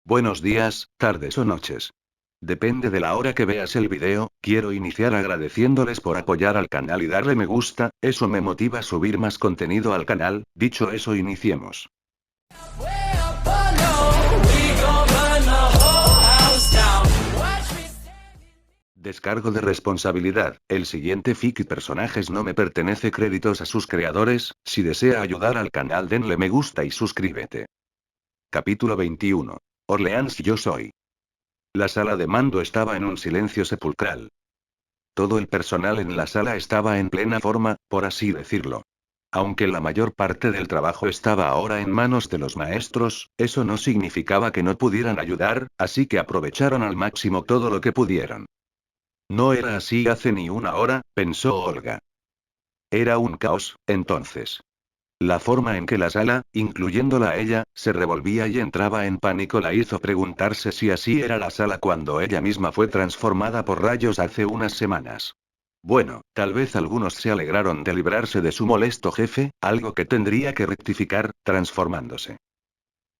Buenos días, tardes o noches. Depende de la hora que veas el video, quiero iniciar agradeciéndoles por apoyar al canal y darle me gusta, eso me motiva a subir más contenido al canal. Dicho eso, iniciemos. Descargo de responsabilidad. El siguiente fic y personajes no me pertenece, créditos a sus creadores. Si desea ayudar al canal, denle me gusta y suscríbete. Capítulo 21. Orleans, yo soy. La sala de mando estaba en un silencio sepulcral. Todo el personal en la sala estaba en plena forma, por así decirlo. Aunque la mayor parte del trabajo estaba ahora en manos de los maestros, eso no significaba que no pudieran ayudar, así que aprovecharon al máximo todo lo que pudieron. No era así hace ni una hora, pensó Olga. Era un caos, entonces. La forma en que la sala, incluyéndola a ella, se revolvía y entraba en pánico la hizo preguntarse si así era la sala cuando ella misma fue transformada por rayos hace unas semanas. Bueno, tal vez algunos se alegraron de librarse de su molesto jefe, algo que tendría que rectificar, transformándose.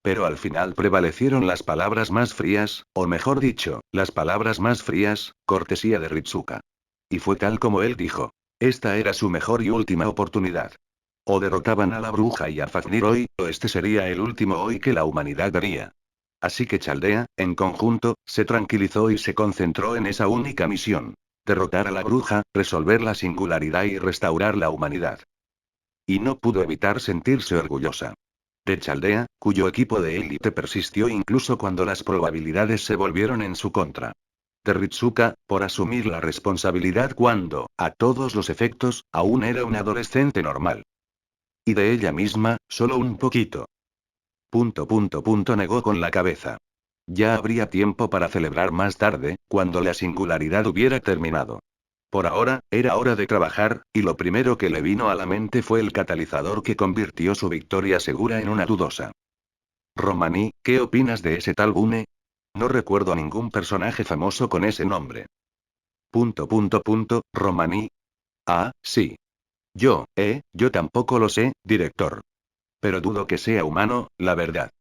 Pero al final prevalecieron las palabras más frías, o mejor dicho, las palabras más frías, cortesía de Ritsuka. Y fue tal como él dijo. Esta era su mejor y última oportunidad. O derrotaban a la bruja y a Fafnir hoy, o este sería el último hoy que la humanidad vería. Así que Chaldea, en conjunto, se tranquilizó y se concentró en esa única misión. Derrotar a la bruja, resolver la singularidad y restaurar la humanidad. Y no pudo evitar sentirse orgullosa. De Chaldea, cuyo equipo de élite persistió incluso cuando las probabilidades se volvieron en su contra. De Ritsuka, por asumir la responsabilidad cuando, a todos los efectos, aún era un adolescente normal. Y de ella misma, solo un poquito. Negó con la cabeza. Ya habría tiempo para celebrar más tarde, cuando la singularidad hubiera terminado. Por ahora, era hora de trabajar, y lo primero que le vino a la mente fue el catalizador que convirtió su victoria segura en una dudosa. Romaní, ¿qué opinas de ese tal Bune? No recuerdo a ningún personaje famoso con ese nombre. Romaní. Ah, sí. Yo tampoco lo sé, director. Pero dudo que sea humano, la verdad.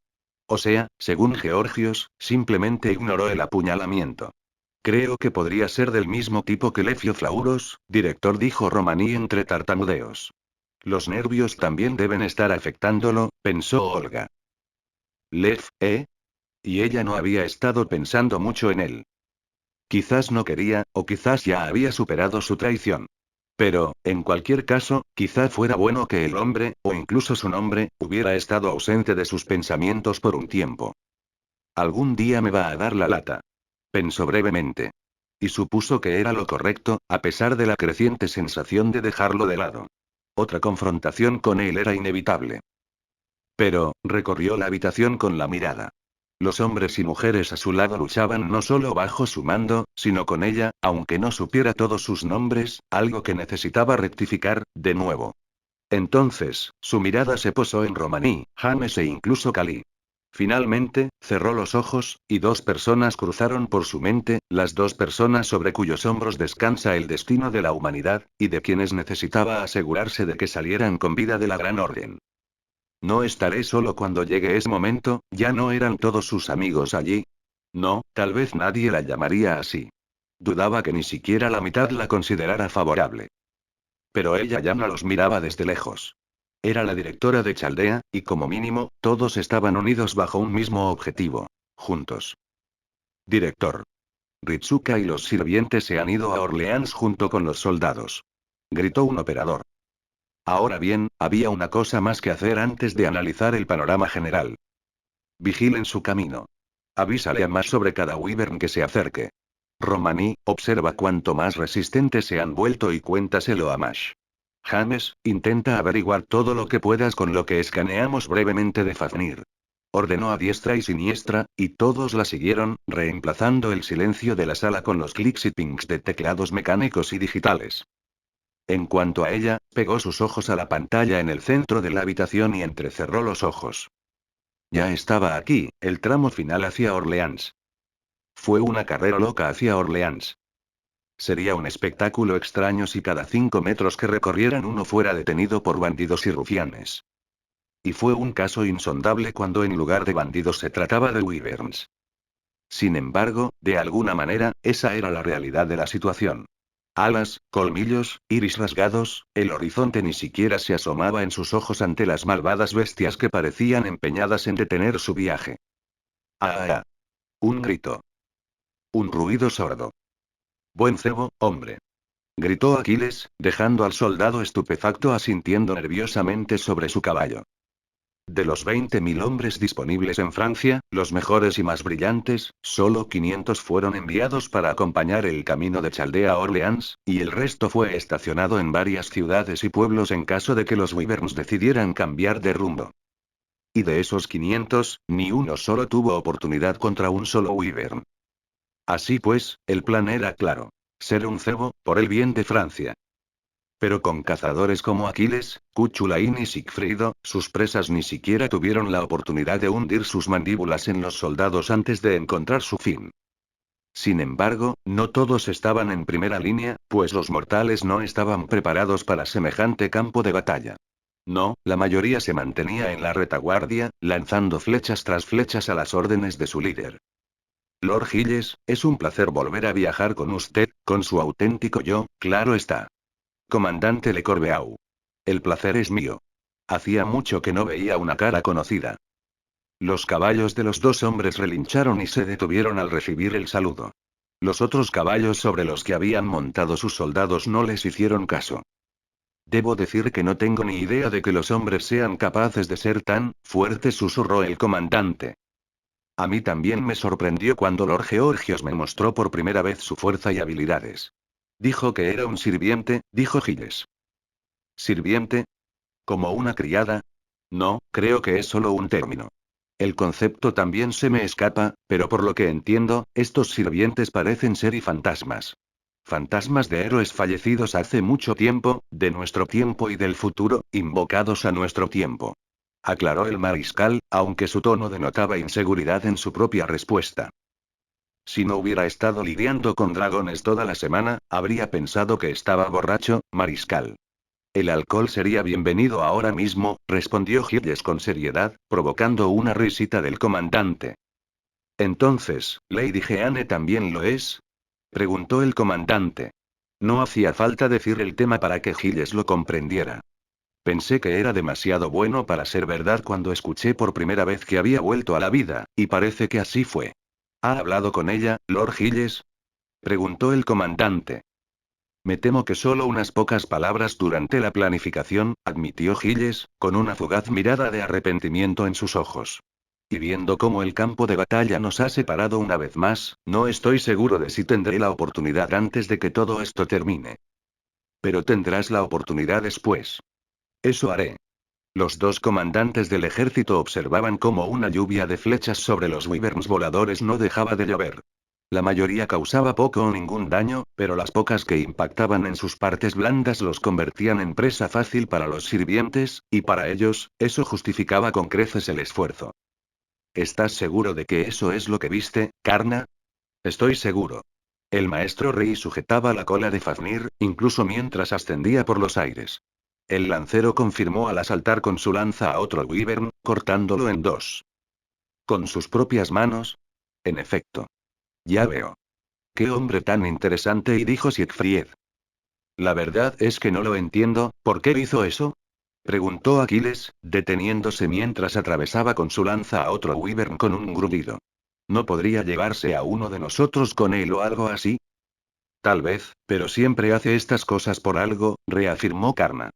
O sea, según Georgios, simplemente ignoró el apuñalamiento. Creo que podría ser del mismo tipo que Lefio Flauros, director, dijo Romaní entre tartamudeos. Los nervios también deben estar afectándolo, pensó Olga. Y ella no había estado pensando mucho en él. Quizás no quería, o quizás ya había superado su traición. Pero, en cualquier caso, quizá fuera bueno que el hombre, o incluso su nombre, hubiera estado ausente de sus pensamientos por un tiempo. Algún día me va a dar la lata. Pensó brevemente. Y supuso que era lo correcto, a pesar de la creciente sensación de dejarlo de lado. Otra confrontación con él era inevitable. Pero, recorrió la habitación con la mirada. Los hombres y mujeres a su lado luchaban no solo bajo su mando, sino con ella, aunque no supiera todos sus nombres, algo que necesitaba rectificar, de nuevo. Entonces, su mirada se posó en Romaní, James e incluso Kali. Finalmente, cerró los ojos, y dos personas cruzaron por su mente, las dos personas sobre cuyos hombros descansa el destino de la humanidad, y de quienes necesitaba asegurarse de que salieran con vida de la Gran Orden. No estaré solo cuando llegue ese momento, ya no eran todos sus amigos allí. No, tal vez nadie la llamaría así. Dudaba que ni siquiera la mitad la considerara favorable. Pero ella ya no los miraba desde lejos. Era la directora de Chaldea, y como mínimo, todos estaban unidos bajo un mismo objetivo. Juntos. Director. Ritsuka y los sirvientes se han ido a Orleans junto con los soldados. Gritó un operador. Ahora bien, había una cosa más que hacer antes de analizar el panorama general. Vigilen su camino. Avísale a Mash sobre cada wyvern que se acerque. Romaní, observa cuánto más resistentes se han vuelto y cuéntaselo a Mash. James, intenta averiguar todo lo que puedas con lo que escaneamos brevemente de Fafnir. Ordenó a diestra y siniestra, y todos la siguieron, reemplazando el silencio de la sala con los clics y pings de teclados mecánicos y digitales. En cuanto a ella, pegó sus ojos a la pantalla en el centro de la habitación y entrecerró los ojos. Ya estaba aquí, el tramo final hacia Orleans. Fue una carrera loca hacia Orleans. Sería un espectáculo extraño si cada 5 metros que recorrieran uno fuera detenido por bandidos y rufianes. Y fue un caso insondable cuando en lugar de bandidos se trataba de wyverns. Sin embargo, de alguna manera, esa era la realidad de la situación. Alas, colmillos, iris rasgados, el horizonte ni siquiera se asomaba en sus ojos ante las malvadas bestias que parecían empeñadas en detener su viaje. ¡Ah! Ah. Un grito. Un ruido sordo. Buen cebo, hombre. Gritó Aquiles, dejando al soldado estupefacto asintiendo nerviosamente sobre su caballo. De los 20.000 hombres disponibles en Francia, los mejores y más brillantes, solo 500 fueron enviados para acompañar el camino de Chaldea a Orleans, y el resto fue estacionado en varias ciudades y pueblos en caso de que los Wyverns decidieran cambiar de rumbo. Y de esos 500, ni uno solo tuvo oportunidad contra un solo Wyvern. Así pues, el plan era claro. Ser un cebo, por el bien de Francia. Pero con cazadores como Aquiles, Cuchulain y Sigfrido, sus presas ni siquiera tuvieron la oportunidad de hundir sus mandíbulas en los soldados antes de encontrar su fin. Sin embargo, no todos estaban en primera línea, pues los mortales no estaban preparados para semejante campo de batalla. No, la mayoría se mantenía en la retaguardia, lanzando flechas tras flechas a las órdenes de su líder. Lord Gilles, es un placer volver a viajar con usted, con su auténtico yo, claro está. Comandante Le Corbeau. El placer es mío. Hacía mucho que no veía una cara conocida. Los caballos de los dos hombres relincharon y se detuvieron al recibir el saludo. Los otros caballos sobre los que habían montado sus soldados no les hicieron caso. Debo decir que no tengo ni idea de que los hombres sean capaces de ser tan fuertes, susurró el comandante. A mí también me sorprendió cuando Lord Georgios me mostró por primera vez su fuerza y habilidades. Dijo que era un sirviente, dijo Giles. ¿Sirviente? ¿Como una criada? No, creo que es solo un término. El concepto también se me escapa, pero por lo que entiendo, estos sirvientes parecen ser y fantasmas. Fantasmas de héroes fallecidos hace mucho tiempo, de nuestro tiempo y del futuro, invocados a nuestro tiempo. Aclaró el mariscal, aunque su tono denotaba inseguridad en su propia respuesta. Si no hubiera estado lidiando con dragones toda la semana, habría pensado que estaba borracho, mariscal. El alcohol sería bienvenido ahora mismo, respondió Giles con seriedad, provocando una risita del comandante. Entonces, ¿Lady Jeanne también lo es? Preguntó el comandante. No hacía falta decir el tema para que Giles lo comprendiera. Pensé que era demasiado bueno para ser verdad cuando escuché por primera vez que había vuelto a la vida, y parece que así fue. ¿Ha hablado con ella, Lord Giles? Preguntó el comandante. Me temo que solo unas pocas palabras durante la planificación, admitió Giles, con una fugaz mirada de arrepentimiento en sus ojos. Y viendo cómo el campo de batalla nos ha separado una vez más, no estoy seguro de si tendré la oportunidad antes de que todo esto termine. Pero tendrás la oportunidad después. Eso haré. Los dos comandantes del ejército observaban cómo una lluvia de flechas sobre los wyverns voladores no dejaba de llover. La mayoría causaba poco o ningún daño, pero las pocas que impactaban en sus partes blandas los convertían en presa fácil para los sirvientes, y para ellos, eso justificaba con creces el esfuerzo. ¿Estás seguro de que eso es lo que viste, Karna? Estoy seguro. El maestro rey sujetaba la cola de Fafnir, incluso mientras ascendía por los aires. El lancero confirmó al asaltar con su lanza a otro wyvern, cortándolo en dos. ¿Con sus propias manos? En efecto. Ya veo. Qué hombre tan interesante, y dijo Siegfried. La verdad es que no lo entiendo, ¿por qué hizo eso? Preguntó Aquiles, deteniéndose mientras atravesaba con su lanza a otro wyvern con un gruñido. ¿No podría llevarse a uno de nosotros con él o algo así? Tal vez, pero siempre hace estas cosas por algo, reafirmó Karna.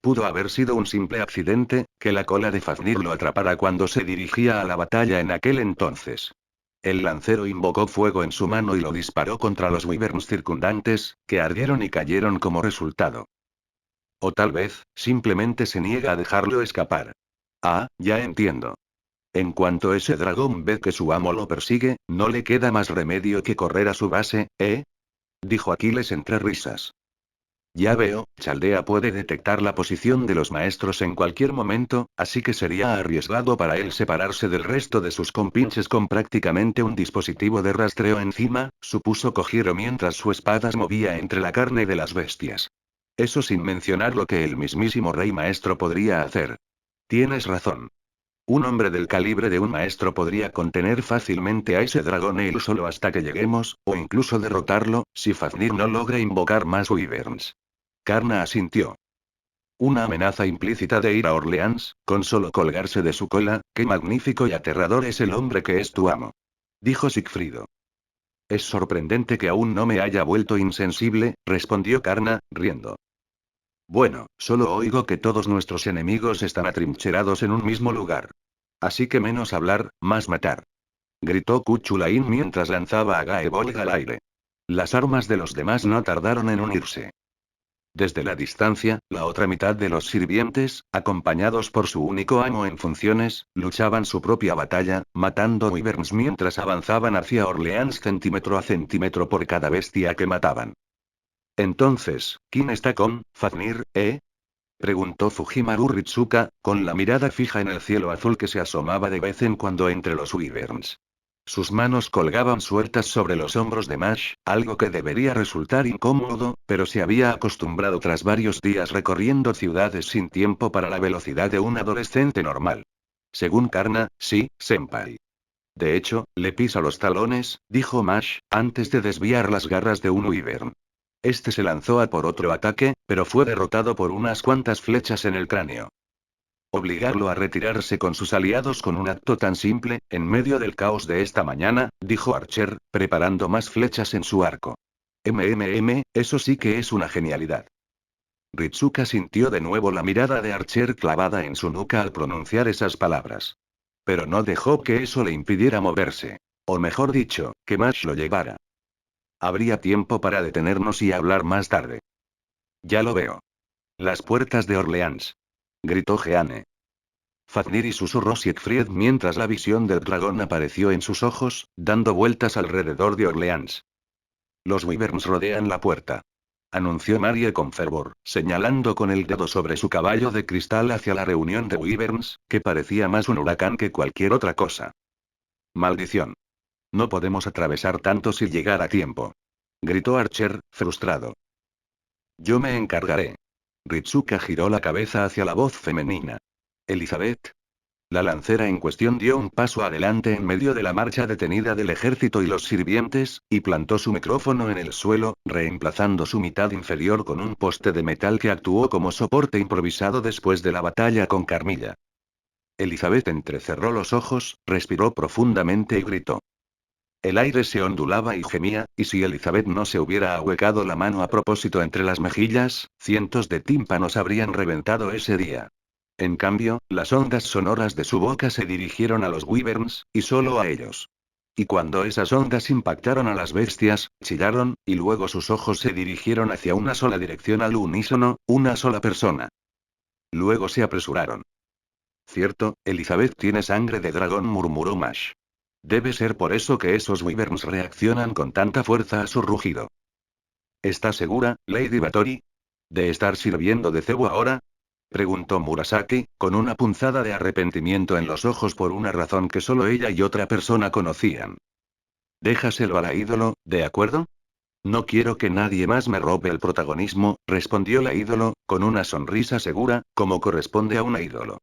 Pudo haber sido un simple accidente, que la cola de Fafnir lo atrapara cuando se dirigía a la batalla en aquel entonces. El lancero invocó fuego en su mano y lo disparó contra los wyverns circundantes, que ardieron y cayeron como resultado. O tal vez, simplemente se niega a dejarlo escapar. Ah, ya entiendo. En cuanto ese dragón ve que su amo lo persigue, no le queda más remedio que correr a su base, ¿eh? Dijo Aquiles entre risas. Ya veo, Chaldea puede detectar la posición de los maestros en cualquier momento, así que sería arriesgado para él separarse del resto de sus compinches con prácticamente un dispositivo de rastreo encima, supuso Kojiro mientras su espada se movía entre la carne de las bestias. Eso sin mencionar lo que el mismísimo rey maestro podría hacer. Tienes razón. Un hombre del calibre de un maestro podría contener fácilmente a ese dragón él solo hasta que lleguemos, o incluso derrotarlo, si Fafnir no logra invocar más wyverns. Karna asintió. Una amenaza implícita de ir a Orleans, con solo colgarse de su cola. Qué magnífico y aterrador es el hombre que es tu amo. Dijo Sigfrido. Es sorprendente que aún no me haya vuelto insensible, respondió Karna, riendo. Bueno, solo oigo que todos nuestros enemigos están atrincherados en un mismo lugar. Así que menos hablar, más matar. Gritó Kuchulain mientras lanzaba a Gaebolg al aire. Las armas de los demás no tardaron en unirse. Desde la distancia, la otra mitad de los sirvientes, acompañados por su único amo en funciones, luchaban su propia batalla, matando wyverns mientras avanzaban hacia Orleans centímetro a centímetro por cada bestia que mataban. Entonces, ¿quién está con Fafnir, preguntó Fujimaru Ritsuka, con la mirada fija en el cielo azul que se asomaba de vez en cuando entre los wyverns. Sus manos colgaban sueltas sobre los hombros de Mash, algo que debería resultar incómodo, pero se había acostumbrado tras varios días recorriendo ciudades sin tiempo para la velocidad de un adolescente normal. Según Karna, sí, senpai. De hecho, le pisa los talones, dijo Mash, antes de desviar las garras de un wyvern. Este se lanzó a por otro ataque, pero fue derrotado por unas cuantas flechas en el cráneo. Obligarlo a retirarse con sus aliados con un acto tan simple, en medio del caos de esta mañana, dijo Archer, preparando más flechas en su arco. Eso sí que es una genialidad. Ritsuka sintió de nuevo la mirada de Archer clavada en su nuca al pronunciar esas palabras. Pero no dejó que eso le impidiera moverse. O mejor dicho, que Mash lo llevara. Habría tiempo para detenernos y hablar más tarde. Ya lo veo. Las puertas de Orleans. Gritó Jeanne. Fafnir y susurró Siegfried mientras la visión del dragón apareció en sus ojos, dando vueltas alrededor de Orleans. Los wyverns rodean la puerta. Anunció Marie con fervor, señalando con el dedo sobre su caballo de cristal hacia la reunión de wyverns, que parecía más un huracán que cualquier otra cosa. Maldición. No podemos atravesar tantos y llegar a tiempo. Gritó Archer, frustrado. Yo me encargaré. Ritsuka giró la cabeza hacia la voz femenina. Elizabeth. La lancera en cuestión dio un paso adelante en medio de la marcha detenida del ejército y los sirvientes, y plantó su micrófono en el suelo, reemplazando su mitad inferior con un poste de metal que actuó como soporte improvisado después de la batalla con Carmilla. Elizabeth entrecerró los ojos, respiró profundamente y gritó. El aire se ondulaba y gemía, y si Elizabeth no se hubiera ahuecado la mano a propósito entre las mejillas, cientos de tímpanos habrían reventado ese día. En cambio, las ondas sonoras de su boca se dirigieron a los wyverns, y solo a ellos. Y cuando esas ondas impactaron a las bestias, chillaron, y luego sus ojos se dirigieron hacia una sola dirección al unísono, una sola persona. Luego se apresuraron. Cierto, Elizabeth tiene sangre de dragón, murmuró Mash. Debe ser por eso que esos wyverns reaccionan con tanta fuerza a su rugido. ¿Está segura, Lady Bathory? ¿De estar sirviendo de cebo ahora? Preguntó Murasaki, con una punzada de arrepentimiento en los ojos por una razón que solo ella y otra persona conocían. Déjaselo a la ídolo, ¿de acuerdo? No quiero que nadie más me robe el protagonismo, respondió la ídolo, con una sonrisa segura, como corresponde a una ídolo.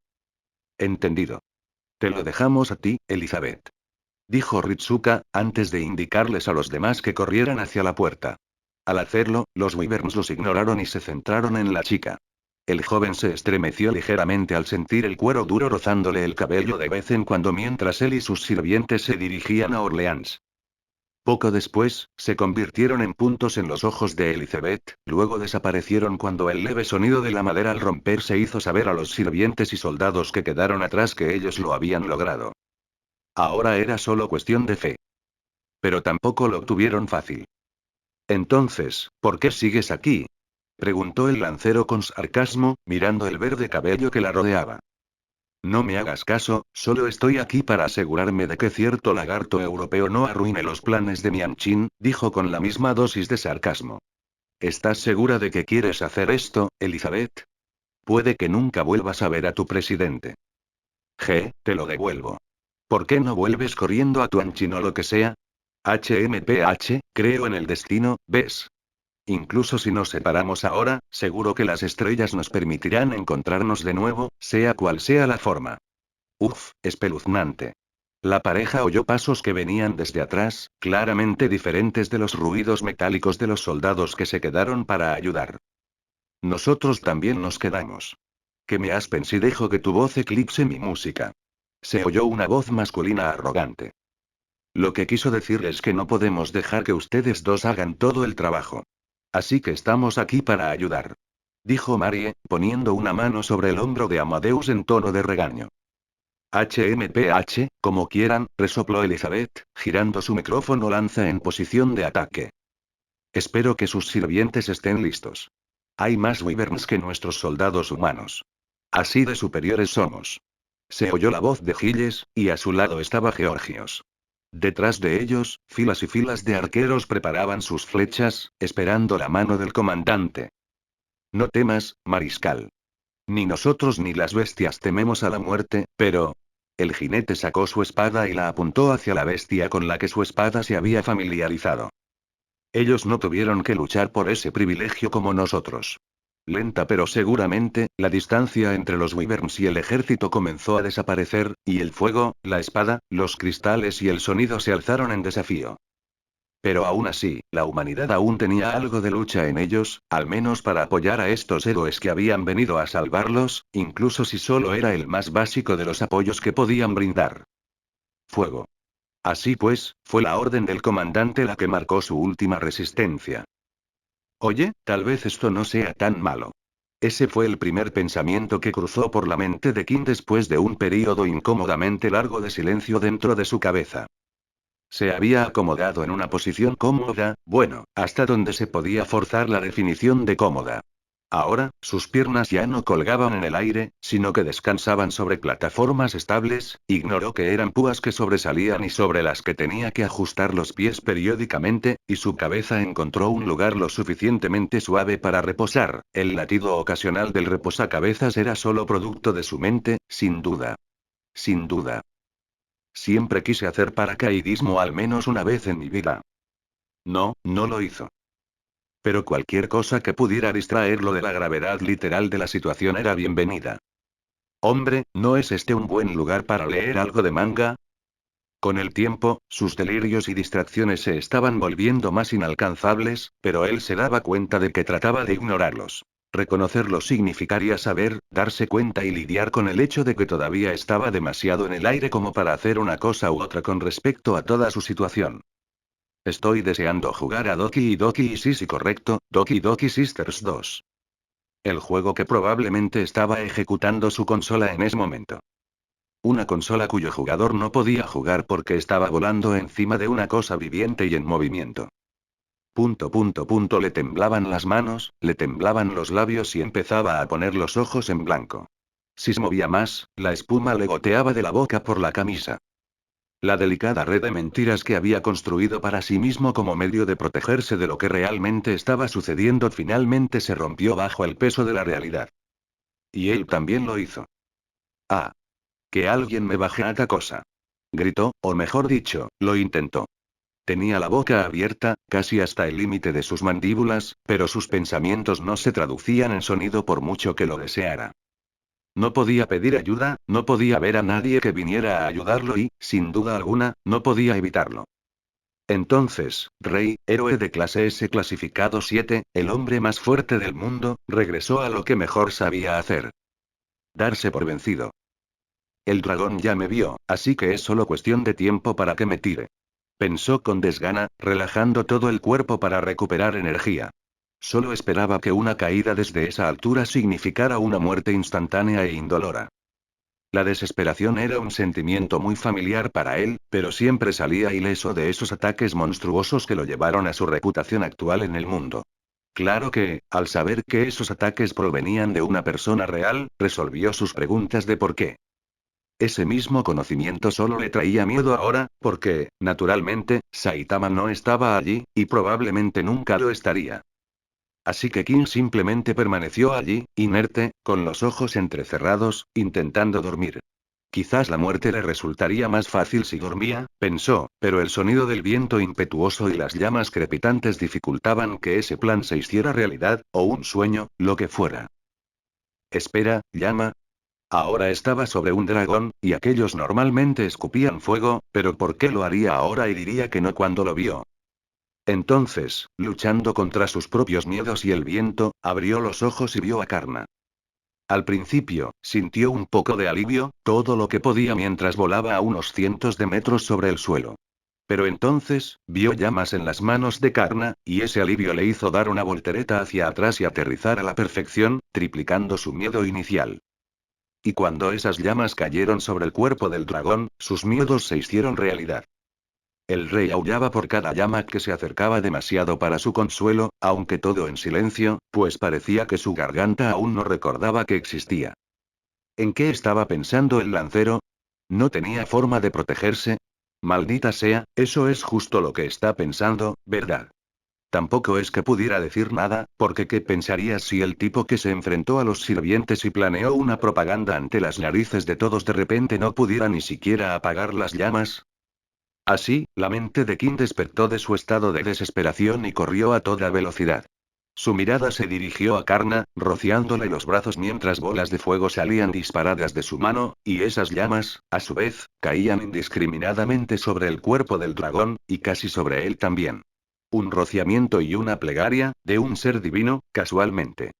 Entendido. Te lo dejamos a ti, Elizabeth. Dijo Ritsuka, antes de indicarles a los demás que corrieran hacia la puerta. Al hacerlo, los wyverns los ignoraron y se centraron en la chica. El joven se estremeció ligeramente al sentir el cuero duro rozándole el cabello de vez en cuando mientras él y sus sirvientes se dirigían a Orleans. Poco después, se convirtieron en puntos en los ojos de Elizabeth, luego desaparecieron cuando el leve sonido de la madera al romperse hizo saber a los sirvientes y soldados que quedaron atrás que ellos lo habían logrado. Ahora era solo cuestión de fe. Pero tampoco lo tuvieron fácil. Entonces, ¿por qué sigues aquí? Preguntó el lancero con sarcasmo, mirando el verde cabello que la rodeaba. No me hagas caso, solo estoy aquí para asegurarme de que cierto lagarto europeo no arruine los planes de Mianchin, dijo con la misma dosis de sarcasmo. ¿Estás segura de que quieres hacer esto, Elizabeth? Puede que nunca vuelvas a ver a tu presidente. Te lo devuelvo. ¿Por qué no vuelves corriendo a Tuanchin o lo que sea? Creo en el destino, ¿ves? Incluso si nos separamos ahora, seguro que las estrellas nos permitirán encontrarnos de nuevo, sea cual sea la forma. Uf, espeluznante. La pareja oyó pasos que venían desde atrás, claramente diferentes de los ruidos metálicos de los soldados que se quedaron para ayudar. Nosotros también nos quedamos. ¿Qué me has pensado? Dejo que tu voz eclipse mi música. Se oyó una voz masculina arrogante. Lo que quiso decir es que no podemos dejar que ustedes dos hagan todo el trabajo. Así que estamos aquí para ayudar. Dijo Marie, poniendo una mano sobre el hombro de Amadeus en tono de regaño. HMPH, como quieran, resopló Elizabeth, girando su micrófono lanza en posición de ataque. Espero que sus sirvientes estén listos. Hay más wyverns que nuestros soldados humanos. Así de superiores somos. Se oyó la voz de Giles, y a su lado estaba Georgios. Detrás de ellos, filas y filas de arqueros preparaban sus flechas, esperando la mano del comandante. No temas, mariscal. Ni nosotros ni las bestias tememos a la muerte, pero... El jinete sacó su espada y la apuntó hacia la bestia con la que su espada se había familiarizado. Ellos no tuvieron que luchar por ese privilegio como nosotros. Lenta pero seguramente, la distancia entre los wyverns y el ejército comenzó a desaparecer, y el fuego, la espada, los cristales y el sonido se alzaron en desafío. Pero aún así, la humanidad aún tenía algo de lucha en ellos, al menos para apoyar a estos héroes que habían venido a salvarlos, incluso si solo era el más básico de los apoyos que podían brindar. Fuego. Así pues, fue la orden del comandante la que marcó su última resistencia. Oye, tal vez esto no sea tan malo. Ese fue el primer pensamiento que cruzó por la mente de Kim después de un período incómodamente largo de silencio dentro de su cabeza. Se había acomodado en una posición cómoda, bueno, hasta donde se podía forzar la definición de cómoda. Ahora, sus piernas ya no colgaban en el aire, sino que descansaban sobre plataformas estables, ignoró que eran púas que sobresalían y sobre las que tenía que ajustar los pies periódicamente, y su cabeza encontró un lugar lo suficientemente suave para reposar. El latido ocasional del reposacabezas era solo producto de su mente, sin duda. Sin duda. Siempre quise hacer paracaidismo al menos una vez en mi vida. No, no lo hizo. Pero cualquier cosa que pudiera distraerlo de la gravedad literal de la situación era bienvenida. Hombre, ¿no es este un buen lugar para leer algo de manga? Con el tiempo, sus delirios y distracciones se estaban volviendo más inalcanzables, pero él se daba cuenta de que trataba de ignorarlos. Reconocerlos significaría saber, darse cuenta y lidiar con el hecho de que todavía estaba demasiado en el aire como para hacer una cosa u otra con respecto a toda su situación. Estoy deseando jugar a Doki Doki Sisi, correcto, Doki Doki Sisters 2. El juego que probablemente estaba ejecutando su consola en ese momento. Una consola cuyo jugador no podía jugar porque estaba volando encima de una cosa viviente y en movimiento. Le temblaban las manos, le temblaban los labios y empezaba a poner los ojos en blanco. Si se movía más, la espuma le goteaba de la boca por la camisa. La delicada red de mentiras que había construido para sí mismo como medio de protegerse de lo que realmente estaba sucediendo finalmente se rompió bajo el peso de la realidad. Y él también lo hizo. Ah. Que alguien me baje a esta cosa. Gritó, o mejor dicho, lo intentó. Tenía la boca abierta, casi hasta el límite de sus mandíbulas, pero sus pensamientos no se traducían en sonido por mucho que lo deseara. No podía pedir ayuda, no podía ver a nadie que viniera a ayudarlo y, sin duda alguna, no podía evitarlo. Entonces, Rey, héroe de clase S clasificado 7, el hombre más fuerte del mundo, regresó a lo que mejor sabía hacer. Darse por vencido. El dragón ya me vio, así que es solo cuestión de tiempo para que me tire. Pensó con desgana, relajando todo el cuerpo para recuperar energía. Solo esperaba que una caída desde esa altura significara una muerte instantánea e indolora. La desesperación era un sentimiento muy familiar para él, pero siempre salía ileso de esos ataques monstruosos que lo llevaron a su reputación actual en el mundo. Claro que, al saber que esos ataques provenían de una persona real, resolvió sus preguntas de por qué. Ese mismo conocimiento solo le traía miedo ahora, porque, naturalmente, Saitama no estaba allí, y probablemente nunca lo estaría. Así que King simplemente permaneció allí, inerte, con los ojos entrecerrados, intentando dormir. Quizás la muerte le resultaría más fácil si dormía, pensó, pero el sonido del viento impetuoso y las llamas crepitantes dificultaban que ese plan se hiciera realidad, o un sueño, lo que fuera. Espera, llama. Ahora estaba sobre un dragón, y aquellos normalmente escupían fuego, pero ¿por qué lo haría ahora y diría que no cuando lo vio? Entonces, luchando contra sus propios miedos y el viento, abrió los ojos y vio a Karna. Al principio, sintió un poco de alivio, todo lo que podía mientras volaba a unos cientos de metros sobre el suelo. Pero entonces, vio llamas en las manos de Karna, y ese alivio le hizo dar una voltereta hacia atrás y aterrizar a la perfección, triplicando su miedo inicial. Y cuando esas llamas cayeron sobre el cuerpo del dragón, sus miedos se hicieron realidad. El rey aullaba por cada llama que se acercaba demasiado para su consuelo, aunque todo en silencio, pues parecía que su garganta aún no recordaba que existía. ¿En qué estaba pensando el lancero? ¿No tenía forma de protegerse? Maldita sea, eso es justo lo que está pensando, ¿verdad? Tampoco es que pudiera decir nada, porque ¿qué pensarías si el tipo que se enfrentó a los sirvientes y planeó una propaganda ante las narices de todos de repente no pudiera ni siquiera apagar las llamas? Así, la mente de Kim despertó de su estado de desesperación y corrió a toda velocidad. Su mirada se dirigió a Karna, rociándole los brazos mientras bolas de fuego salían disparadas de su mano, y esas llamas, a su vez, caían indiscriminadamente sobre el cuerpo del dragón, y casi sobre él también. Un rociamiento y una plegaria, de un ser divino, casualmente.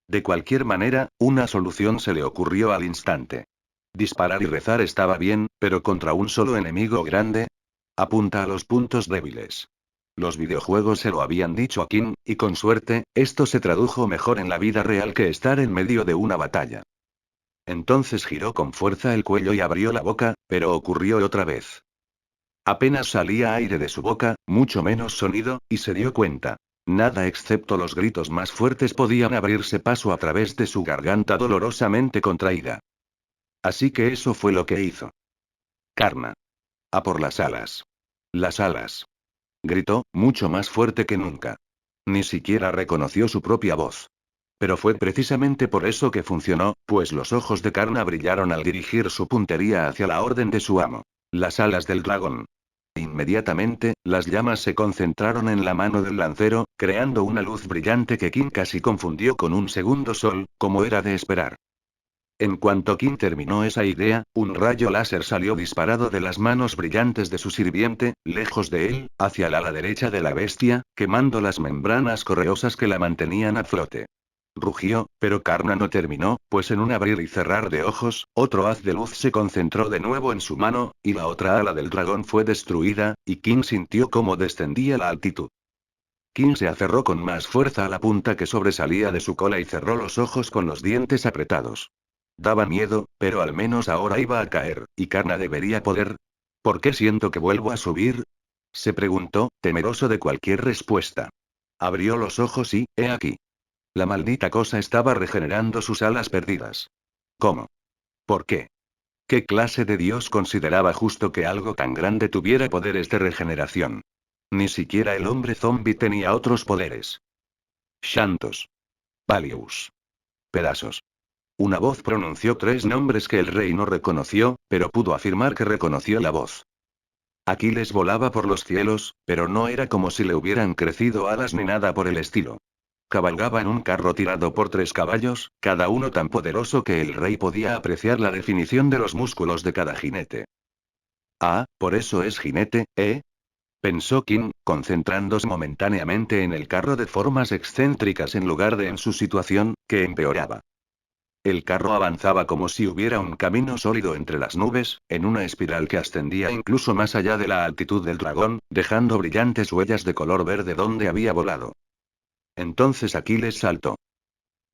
De cualquier manera, una solución se le ocurrió al instante. Disparar y rezar estaba bien, pero contra un solo enemigo grande. Apunta a los puntos débiles. Los videojuegos se lo habían dicho a Kim, y con suerte, esto se tradujo mejor en la vida real que estar en medio de una batalla. Entonces giró con fuerza el cuello y abrió la boca, pero ocurrió otra vez. Apenas salía aire de su boca, mucho menos sonido, y se dio cuenta. Nada excepto los gritos más fuertes podían abrirse paso a través de su garganta dolorosamente contraída. Así que eso fue lo que hizo. Karna. A por las alas. Las alas. Gritó, mucho más fuerte que nunca. Ni siquiera reconoció su propia voz. Pero fue precisamente por eso que funcionó, pues los ojos de Karna brillaron al dirigir su puntería hacia la orden de su amo. Las alas del dragón. Inmediatamente, las llamas se concentraron en la mano del lancero, creando una luz brillante que Kim casi confundió con un segundo sol, como era de esperar. En cuanto Kim terminó esa idea, un rayo láser salió disparado de las manos brillantes de su sirviente, lejos de él, hacia el ala derecha de la bestia, quemando las membranas correosas que la mantenían a flote. Rugió, pero Karna no terminó, pues en un abrir y cerrar de ojos, otro haz de luz se concentró de nuevo en su mano, y la otra ala del dragón fue destruida, y Kim sintió cómo descendía la altitud. Kim se aferró con más fuerza a la punta que sobresalía de su cola y cerró los ojos con los dientes apretados. Daba miedo, pero al menos ahora iba a caer, y Karna debería poder. ¿Por qué siento que vuelvo a subir? Se preguntó, temeroso de cualquier respuesta. Abrió los ojos y, he aquí. La maldita cosa estaba regenerando sus alas perdidas. ¿Cómo? ¿Por qué? ¿Qué clase de dios consideraba justo que algo tan grande tuviera poderes de regeneración? Ni siquiera el hombre zombie tenía otros poderes. Shantos. Palius. Pedazos. Una voz pronunció tres nombres que el rey no reconoció, pero pudo afirmar que reconoció la voz. Aquiles volaba por los cielos, pero no era como si le hubieran crecido alas ni nada por el estilo. Cabalgaba en un carro tirado por 3 caballos, cada uno tan poderoso que el rey podía apreciar la definición de los músculos de cada jinete. Ah, por eso es jinete, ¿eh? Pensó Kim, concentrándose momentáneamente en el carro de formas excéntricas en lugar de en su situación, que empeoraba. El carro avanzaba como si hubiera un camino sólido entre las nubes, en una espiral que ascendía incluso más allá de la altitud del dragón, dejando brillantes huellas de color verde donde había volado. Entonces Aquiles saltó.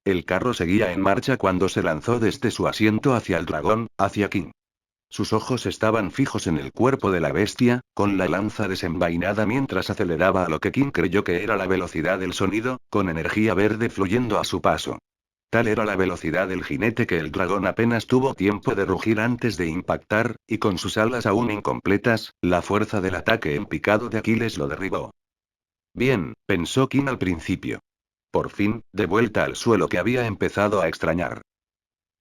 El carro seguía en marcha cuando se lanzó desde su asiento hacia el dragón, hacia Kim. Sus ojos estaban fijos en el cuerpo de la bestia, con la lanza desenvainada mientras aceleraba a lo que Kim creyó que era la velocidad del sonido, con energía verde fluyendo a su paso. Tal era la velocidad del jinete que el dragón apenas tuvo tiempo de rugir antes de impactar, y con sus alas aún incompletas, la fuerza del ataque en picado de Aquiles lo derribó. Bien, pensó Kim al principio. Por fin, de vuelta al suelo que había empezado a extrañar.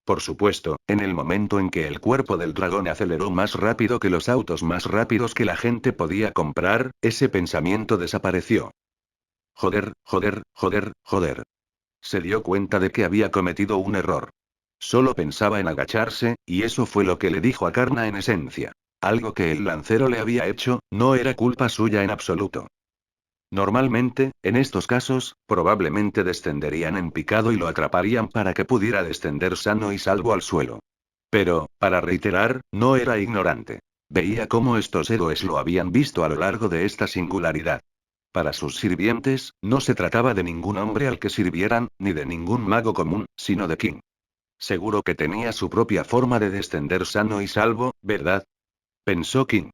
Por supuesto, en el momento en que el cuerpo del dragón aceleró más rápido que los autos más rápidos que la gente podía comprar, ese pensamiento desapareció. Joder, joder, joder, joder. Se dio cuenta de que había cometido un error. Solo pensaba en agacharse, y eso fue lo que le dijo a Karna en esencia. Algo que el lancero le había hecho, no era culpa suya en absoluto. Normalmente, en estos casos, probablemente descenderían en picado y lo atraparían para que pudiera descender sano y salvo al suelo. Pero, para reiterar, no era ignorante. Veía cómo estos héroes lo habían visto a lo largo de esta singularidad. Para sus sirvientes, no se trataba de ningún hombre al que sirvieran, ni de ningún mago común, sino de King. Seguro que tenía su propia forma de descender sano y salvo, ¿verdad? Pensó King.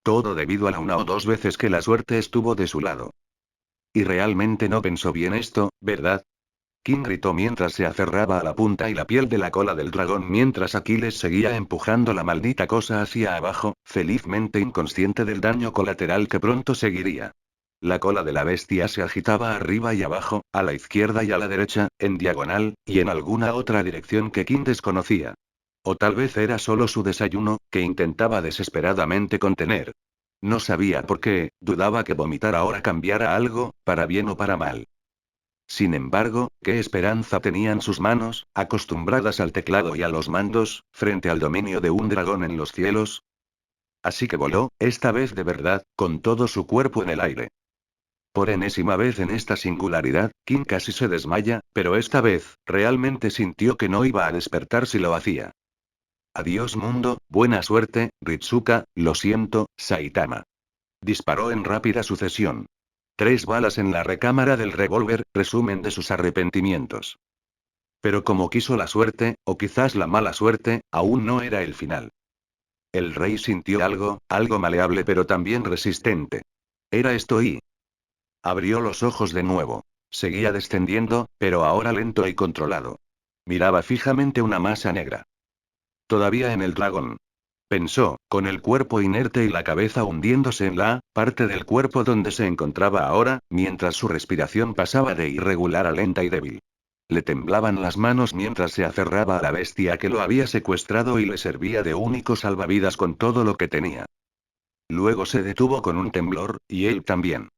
Todo debido a la una o dos veces que la suerte estuvo de su lado. Y realmente no pensó bien esto, ¿verdad? King gritó mientras se aferraba a la punta y la piel de la cola del dragón mientras Aquiles seguía empujando la maldita cosa hacia abajo, felizmente inconsciente del daño colateral que pronto seguiría. La cola de la bestia se agitaba arriba y abajo, a la izquierda y a la derecha, en diagonal, y en alguna otra dirección que King desconocía. O tal vez era solo su desayuno, que intentaba desesperadamente contener. No sabía por qué, dudaba que vomitar ahora cambiara algo, para bien o para mal. Sin embargo, ¿qué esperanza tenían sus manos, acostumbradas al teclado y a los mandos, frente al dominio de un dragón en los cielos? Así que voló, esta vez de verdad, con todo su cuerpo en el aire. Por enésima vez en esta singularidad, King casi se desmaya, pero esta vez, realmente sintió que no iba a despertar si lo hacía. Adiós mundo, buena suerte, Ritsuka, lo siento, Saitama. Disparó en rápida sucesión. 3 balas en la recámara del revólver, resumen de sus arrepentimientos. Pero como quiso la suerte, o quizás la mala suerte, aún no era el final. El rey sintió algo maleable pero también resistente. Era esto y... Abrió los ojos de nuevo. Seguía descendiendo, pero ahora lento y controlado. Miraba fijamente una masa negra. Todavía en el dragón. Pensó, con el cuerpo inerte y la cabeza hundiéndose en la parte del cuerpo donde se encontraba ahora, mientras su respiración pasaba de irregular a lenta y débil. Le temblaban las manos mientras se aferraba a la bestia que lo había secuestrado y le servía de único salvavidas con todo lo que tenía. Luego se detuvo con un temblor, y él también.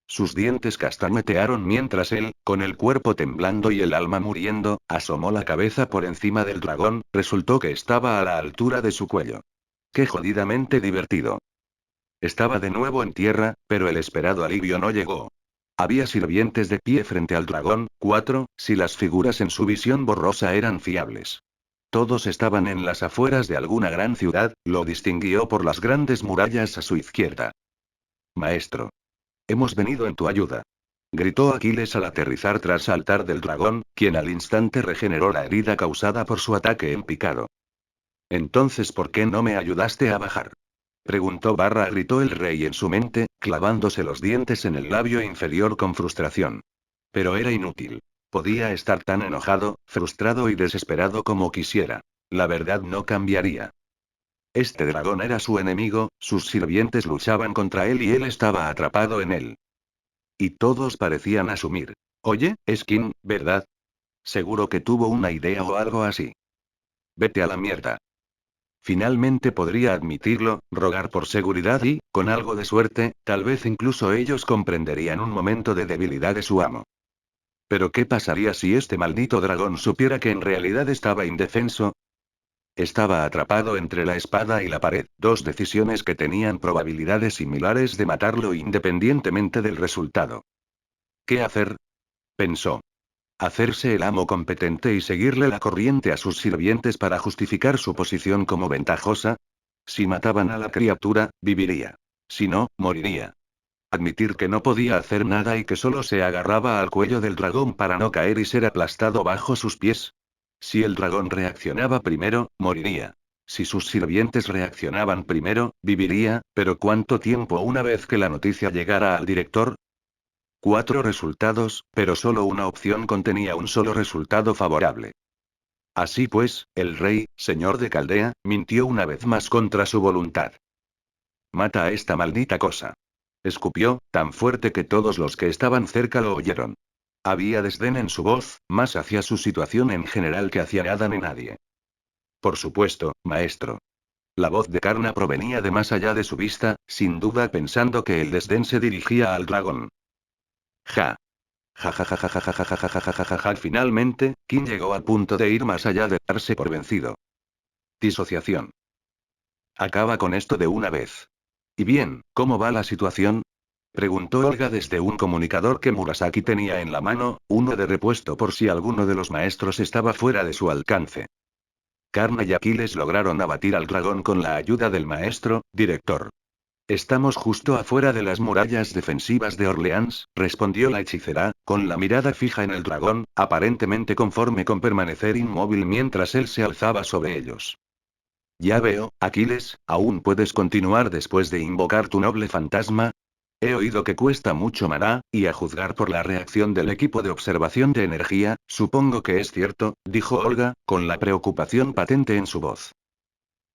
Sus dientes castañetearon mientras él, con el cuerpo temblando y el alma muriendo, asomó la cabeza por encima del dragón, resultó que estaba a la altura de su cuello. ¡Qué jodidamente divertido! Estaba de nuevo en tierra, pero el esperado alivio no llegó. Había sirvientes de pie frente al dragón, 4, si las figuras en su visión borrosa eran fiables. Todos estaban en las afueras de alguna gran ciudad, lo distinguió por las grandes murallas a su izquierda. Maestro. Hemos venido en tu ayuda. Gritó Aquiles al aterrizar tras saltar del dragón, quien al instante regeneró la herida causada por su ataque en picado. Entonces, ¿por qué no me ayudaste a bajar? Preguntó gritó el rey en su mente, clavándose los dientes en el labio inferior con frustración. Pero era inútil. Podía estar tan enojado, frustrado y desesperado como quisiera. La verdad no cambiaría. Este dragón era su enemigo, sus sirvientes luchaban contra él y él estaba atrapado en él. Y todos parecían asumir. Oye, es King, ¿verdad? Seguro que tuvo una idea o algo así. Vete a la mierda. Finalmente podría admitirlo, rogar por seguridad y, con algo de suerte, tal vez incluso ellos comprenderían un momento de debilidad de su amo. Pero ¿qué pasaría si este maldito dragón supiera que en realidad estaba indefenso? Estaba atrapado entre la espada y la pared, dos decisiones que tenían probabilidades similares de matarlo independientemente del resultado. ¿Qué hacer? Pensó. Hacerse el amo competente y seguirle la corriente a sus sirvientes para justificar su posición como ventajosa. Si mataban a la criatura, viviría. Si no, moriría. Admitir que no podía hacer nada y que solo se agarraba al cuello del dragón para no caer y ser aplastado bajo sus pies. Si el dragón reaccionaba primero, moriría. Si sus sirvientes reaccionaban primero, viviría, pero ¿cuánto tiempo una vez que la noticia llegara al director? 4 resultados, pero solo una opción contenía un solo resultado favorable. Así pues, el rey, señor de Caldea, mintió una vez más contra su voluntad. Mata a esta maldita cosa. Escupió, tan fuerte que todos los que estaban cerca lo oyeron. Había desdén en su voz, más hacia su situación en general que hacia nada ni nadie. Por supuesto, maestro. La voz de Karna provenía de más allá de su vista, sin duda pensando que el desdén se dirigía al dragón. Ja. Ja. Finalmente, Kim llegó al punto de ir más allá de darse por vencido. Disociación. Acaba con esto de una vez. Y bien, ¿cómo va la situación? Preguntó Olga desde un comunicador que Murasaki tenía en la mano, uno de repuesto por si alguno de los maestros estaba fuera de su alcance. Karna y Aquiles lograron abatir al dragón con la ayuda del maestro, director. Estamos justo afuera de las murallas defensivas de Orleans, respondió la hechicera, con la mirada fija en el dragón, aparentemente conforme con permanecer inmóvil mientras él se alzaba sobre ellos. Ya veo, Aquiles, ¿aún puedes continuar después de invocar tu noble fantasma? He oído que cuesta mucho maná, y a juzgar por la reacción del equipo de observación de energía, supongo que es cierto, dijo Olga, con la preocupación patente en su voz.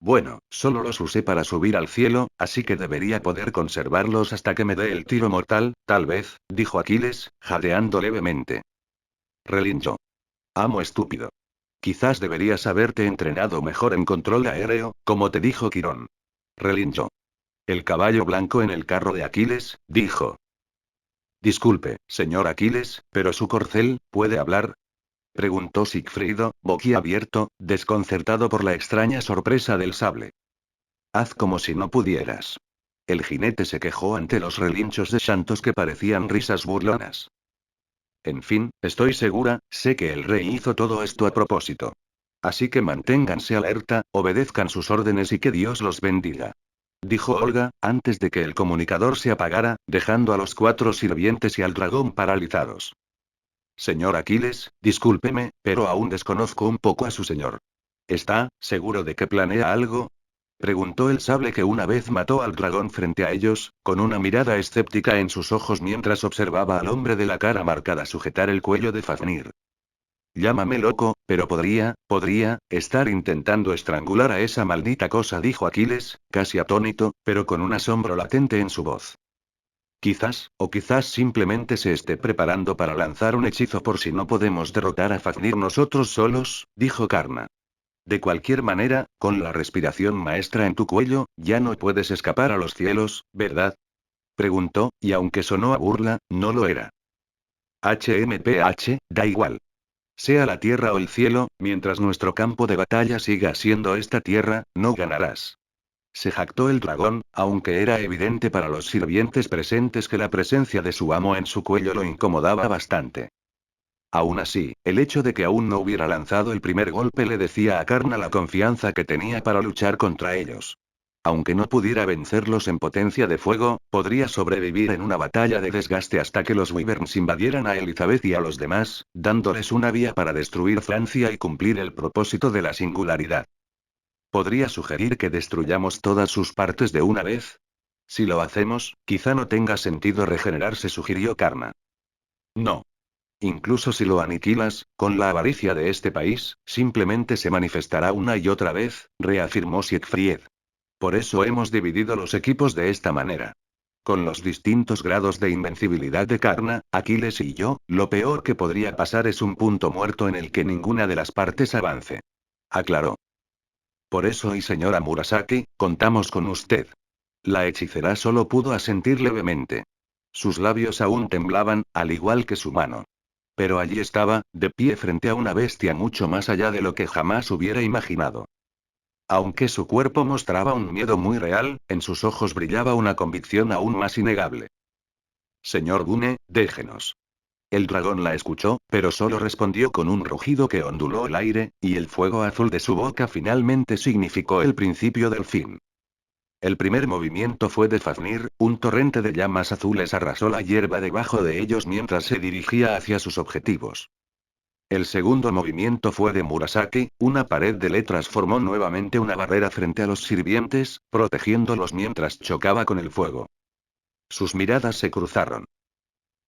Bueno, solo los usé para subir al cielo, así que debería poder conservarlos hasta que me dé el tiro mortal, tal vez, dijo Aquiles, jadeando levemente. Relinchó. Amo estúpido. Quizás deberías haberte entrenado mejor en control aéreo, como te dijo Quirón. Relinchó. El caballo blanco en el carro de Aquiles, dijo. Disculpe, señor Aquiles, pero su corcel, ¿puede hablar? Preguntó Sigfrido, boquiabierto, desconcertado por la extraña sorpresa del sable. Haz como si no pudieras. El jinete se quejó ante los relinchos de Shantos que parecían risas burlonas. En fin, estoy segura, sé que el rey hizo todo esto a propósito. Así que manténganse alerta, obedezcan sus órdenes y que Dios los bendiga. Dijo Olga, antes de que el comunicador se apagara, dejando a los 4 sirvientes y al dragón paralizados. Señor Aquiles, discúlpeme, pero aún desconozco un poco a su señor. ¿Está seguro de que planea algo? Preguntó el sable que una vez mató al dragón frente a ellos, con una mirada escéptica en sus ojos mientras observaba al hombre de la cara marcada sujetar el cuello de Fafnir. Llámame loco, pero podría, estar intentando estrangular a esa maldita cosa, dijo Aquiles, casi atónito, pero con un asombro latente en su voz. Quizás, o quizás simplemente se esté preparando para lanzar un hechizo por si no podemos derrotar a Fafnir nosotros solos, dijo Karna. De cualquier manera, con la respiración maestra en tu cuello, ya no puedes escapar a los cielos, ¿verdad? Preguntó, y aunque sonó a burla, no lo era. HMPH, da igual. Sea la tierra o el cielo, mientras nuestro campo de batalla siga siendo esta tierra, no ganarás. Se jactó el dragón, aunque era evidente para los sirvientes presentes que la presencia de su amo en su cuello lo incomodaba bastante. Aún así, el hecho de que aún no hubiera lanzado el primer golpe le decía a Karna la confianza que tenía para luchar contra ellos. Aunque no pudiera vencerlos en potencia de fuego, podría sobrevivir en una batalla de desgaste hasta que los Wyverns invadieran a Elizabeth y a los demás, dándoles una vía para destruir Francia y cumplir el propósito de la singularidad. ¿Podría sugerir que destruyamos todas sus partes de una vez? Si lo hacemos, quizá no tenga sentido regenerarse, sugirió Karna. No. Incluso si lo aniquilas, con la avaricia de este país, simplemente se manifestará una y otra vez, reafirmó Siegfried. Por eso hemos dividido los equipos de esta manera. Con los distintos grados de invencibilidad de Karna, Aquiles y yo, lo peor que podría pasar es un punto muerto en el que ninguna de las partes avance. Aclaró. Por eso y señora Murasaki, contamos con usted. La hechicera solo pudo asentir levemente. Sus labios aún temblaban, al igual que su mano. Pero allí estaba, de pie frente a una bestia mucho más allá de lo que jamás hubiera imaginado. Aunque su cuerpo mostraba un miedo muy real, en sus ojos brillaba una convicción aún más innegable. Señor Bune, déjenos. El dragón la escuchó, pero solo respondió con un rugido que onduló el aire, y el fuego azul de su boca finalmente significó el principio del fin. El primer movimiento fue de Fafnir, un torrente de llamas azules arrasó la hierba debajo de ellos mientras se dirigía hacia sus objetivos. El segundo movimiento fue de Murasaki, una pared de letras formó nuevamente una barrera frente a los sirvientes, protegiéndolos mientras chocaba con el fuego. Sus miradas se cruzaron.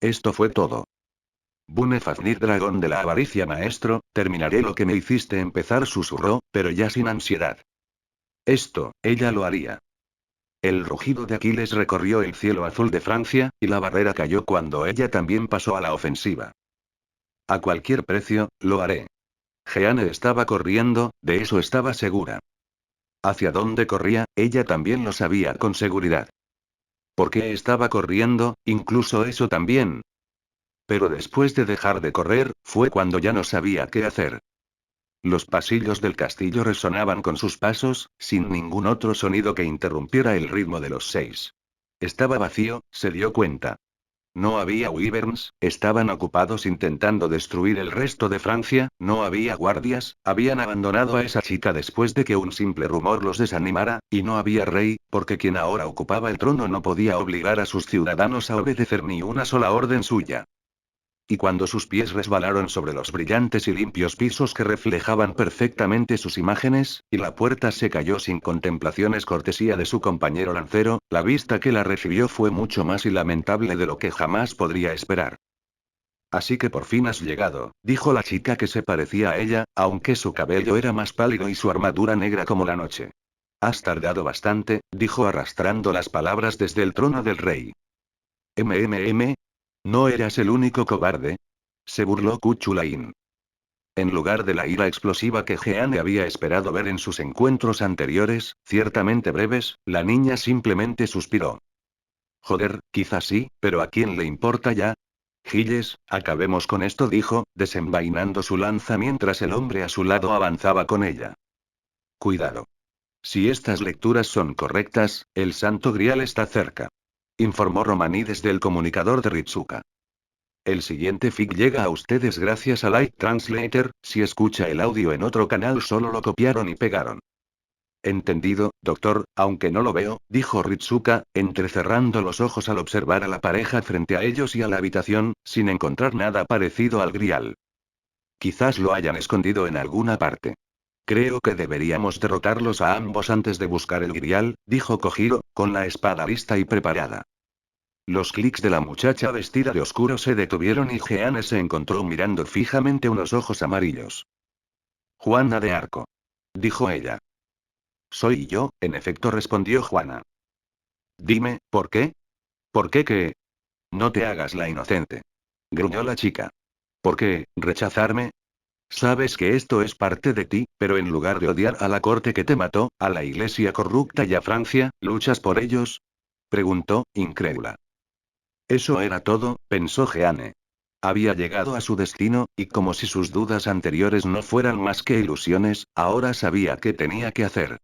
Esto fue todo. Bune Fafnir, dragón de la avaricia maestro, terminaré lo que me hiciste empezar, susurró, pero ya sin ansiedad. Esto, ella lo haría. El rugido de Aquiles recorrió el cielo azul de Francia, y la barrera cayó cuando ella también pasó a la ofensiva. A cualquier precio, lo haré. Jeanne estaba corriendo, de eso estaba segura. Hacia dónde corría, ella también lo sabía con seguridad. ¿Por qué estaba corriendo? Incluso eso también. Pero después de dejar de correr, fue cuando ya no sabía qué hacer. Los pasillos del castillo resonaban con sus pasos, sin ningún otro sonido que interrumpiera el ritmo de los 6. Estaba vacío, se dio cuenta. No había wyverns, estaban ocupados intentando destruir el resto de Francia, no había guardias, habían abandonado a esa chica después de que un simple rumor los desanimara, y no había rey, porque quien ahora ocupaba el trono no podía obligar a sus ciudadanos a obedecer ni una sola orden suya. Y cuando sus pies resbalaron sobre los brillantes y limpios pisos que reflejaban perfectamente sus imágenes, y la puerta se cayó sin contemplaciones cortesía de su compañero lancero, la vista que la recibió fue mucho más lamentable de lo que jamás podría esperar. Así que por fin has llegado, dijo la chica que se parecía a ella, aunque su cabello era más pálido y su armadura negra como la noche. Has tardado bastante, dijo arrastrando las palabras desde el trono del rey. ¿No eras el único cobarde? Se burló Kuchulain. En lugar de la ira explosiva que Jeanne había esperado ver en sus encuentros anteriores, ciertamente breves, la niña simplemente suspiró. Joder, quizás sí, pero ¿a quién le importa ya? Giles, acabemos con esto, dijo, desenvainando su lanza mientras el hombre a su lado avanzaba con ella. Cuidado. Si estas lecturas son correctas, el Santo Grial está cerca. Informó Romani desde el comunicador de Ritsuka. El siguiente fic llega a ustedes gracias a Light Translator, si escucha el audio en otro canal solo lo copiaron y pegaron. Entendido, doctor, aunque no lo veo, dijo Ritsuka, entrecerrando los ojos al observar a la pareja frente a ellos y a la habitación, sin encontrar nada parecido al grial. Quizás lo hayan escondido en alguna parte. Creo que deberíamos derrotarlos a ambos antes de buscar el grial, dijo Kojiro, con la espada lista y preparada. Los clics de la muchacha vestida de oscuro se detuvieron y Jeanne se encontró mirando fijamente unos ojos amarillos. Juana de Arco. Dijo ella. Soy yo, en efecto, respondió Juana. Dime, ¿por qué? ¿Por qué qué? No te hagas la inocente. Gruñó la chica. ¿Por qué, rechazarme? Sabes que esto es parte de ti, pero en lugar de odiar a la corte que te mató, a la iglesia corrupta y a Francia, ¿luchas por ellos? Preguntó, incrédula. Eso era todo, pensó Jeanne. Había llegado a su destino, y como si sus dudas anteriores no fueran más que ilusiones, ahora sabía qué tenía que hacer.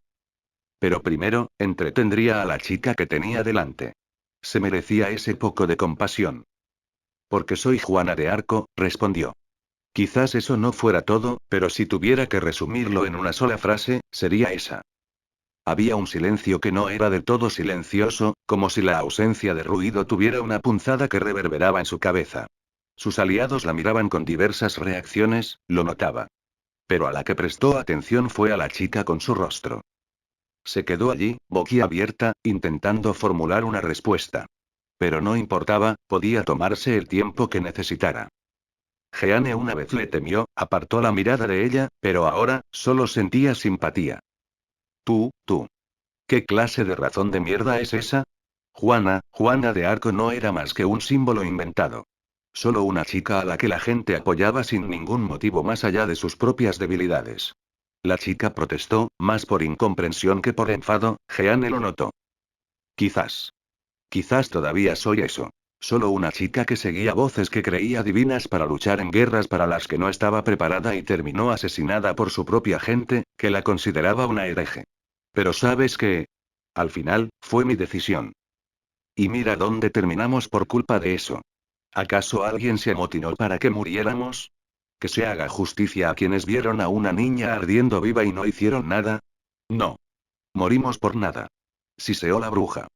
Pero primero, entretendría a la chica que tenía delante. Se merecía ese poco de compasión. Porque soy Juana de Arco, respondió. Quizás eso no fuera todo, pero si tuviera que resumirlo en una sola frase, sería esa. Había un silencio que no era del todo silencioso, como si la ausencia de ruido tuviera una punzada que reverberaba en su cabeza. Sus aliados la miraban con diversas reacciones, lo notaba. Pero a la que prestó atención fue a la chica con su rostro. Se quedó allí, boquiabierta, intentando formular una respuesta. Pero no importaba, podía tomarse el tiempo que necesitara. Jeanne una vez le temió, apartó la mirada de ella, pero ahora, solo sentía simpatía. Tú. ¿Qué clase de razón de mierda es esa? Juana de Arco no era más que un símbolo inventado. Solo una chica a la que la gente apoyaba sin ningún motivo más allá de sus propias debilidades. La chica protestó, más por incomprensión que por enfado, Jeanne lo notó. Quizás. Quizás todavía soy eso. Solo una chica que seguía voces que creía divinas para luchar en guerras para las que no estaba preparada y terminó asesinada por su propia gente, que la consideraba una hereje. Pero ¿sabes qué? Al final, fue mi decisión. Y mira dónde terminamos por culpa de eso. ¿Acaso alguien se amotinó para que muriéramos? ¿Que se haga justicia a quienes vieron a una niña ardiendo viva y no hicieron nada? No. Morimos por nada. Siseó la bruja.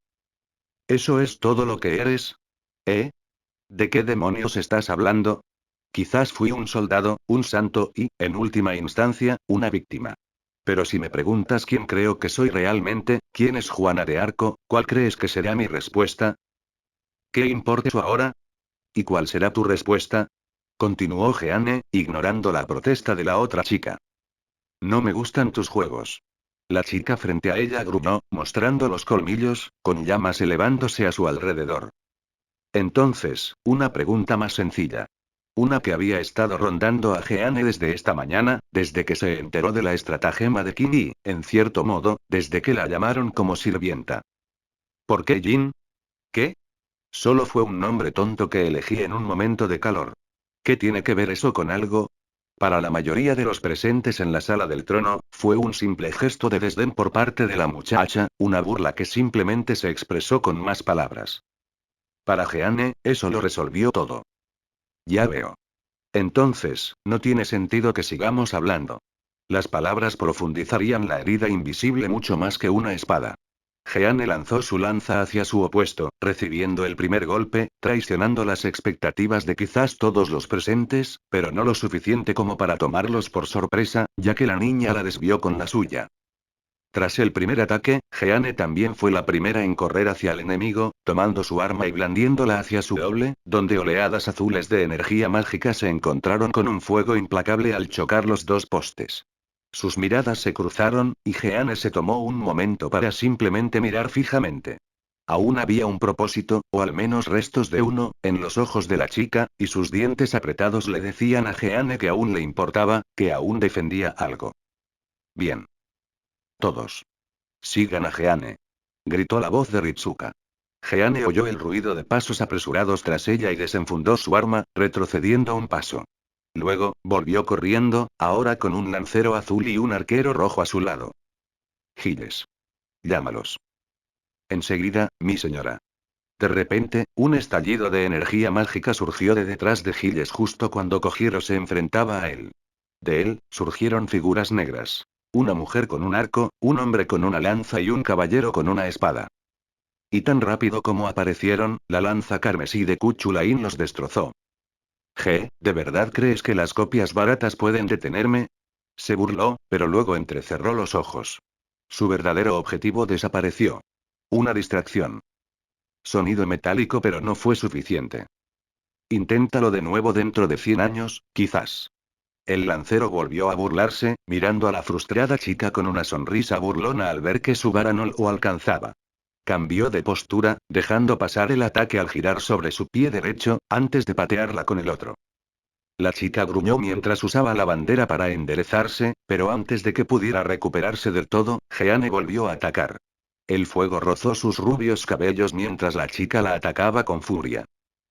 ¿Eso es todo lo que eres? ¿Eh? ¿De qué demonios estás hablando? Quizás fui un soldado, un santo y, en última instancia, una víctima. Pero si me preguntas quién creo que soy realmente, quién es Juana de Arco, ¿cuál crees que será mi respuesta? ¿Qué importa eso ahora? ¿Y cuál será tu respuesta? Continuó Jeanne, ignorando la protesta de la otra chica. No me gustan tus juegos. La chica frente a ella gruñó, mostrando los colmillos, con llamas elevándose a su alrededor. Entonces, una pregunta más sencilla. Una que había estado rondando a Jeanne desde esta mañana, desde que se enteró de la estratagema de Kim y, en cierto modo, desde que la llamaron como sirvienta. ¿Por qué Jin? ¿Qué? Solo fue un nombre tonto que elegí en un momento de calor. ¿Qué tiene que ver eso con algo? Para la mayoría de los presentes en la sala del trono, fue un simple gesto de desdén por parte de la muchacha, una burla que simplemente se expresó con más palabras. Para Jeanne, eso lo resolvió todo. Ya veo. Entonces, no tiene sentido que sigamos hablando. Las palabras profundizarían la herida invisible mucho más que una espada. Jeanne lanzó su lanza hacia su opuesto, recibiendo el primer golpe, traicionando las expectativas de quizás todos los presentes, pero no lo suficiente como para tomarlos por sorpresa, ya que la niña la desvió con la suya. Tras el primer ataque, Jeanne también fue la primera en correr hacia el enemigo, tomando su arma y blandiéndola hacia su doble, donde oleadas azules de energía mágica se encontraron con un fuego implacable al chocar los dos postes. Sus miradas se cruzaron, y Jeanne se tomó un momento para simplemente mirar fijamente. Aún había un propósito, o al menos restos de uno, en los ojos de la chica, y sus dientes apretados le decían a Jeanne que aún le importaba, que aún defendía algo. Bien. Todos. Sigan a Jeanne. Gritó la voz de Ritsuka. Jeanne oyó el ruido de pasos apresurados tras ella y desenfundó su arma, retrocediendo un paso. Luego, volvió corriendo, ahora con un lancero azul y un arquero rojo a su lado. Giles. Llámalos. Enseguida, mi señora. De repente, un estallido de energía mágica surgió de detrás de Giles justo cuando Kojiro se enfrentaba a él. De él, surgieron figuras negras. Una mujer con un arco, un hombre con una lanza y un caballero con una espada. Y tan rápido como aparecieron, la lanza carmesí de Kuchulain los destrozó. ¿De verdad crees que las copias baratas pueden detenerme? Se burló, pero luego entrecerró los ojos. Su verdadero objetivo desapareció. Una distracción. Sonido metálico, pero no fue suficiente. Inténtalo de nuevo dentro de 100 años, quizás. El lancero volvió a burlarse, mirando a la frustrada chica con una sonrisa burlona al ver que su vara no lo alcanzaba. Cambió de postura, dejando pasar el ataque al girar sobre su pie derecho, antes de patearla con el otro. La chica gruñó mientras usaba la bandera para enderezarse, pero antes de que pudiera recuperarse del todo, Jeanne volvió a atacar. El fuego rozó sus rubios cabellos mientras la chica la atacaba con furia.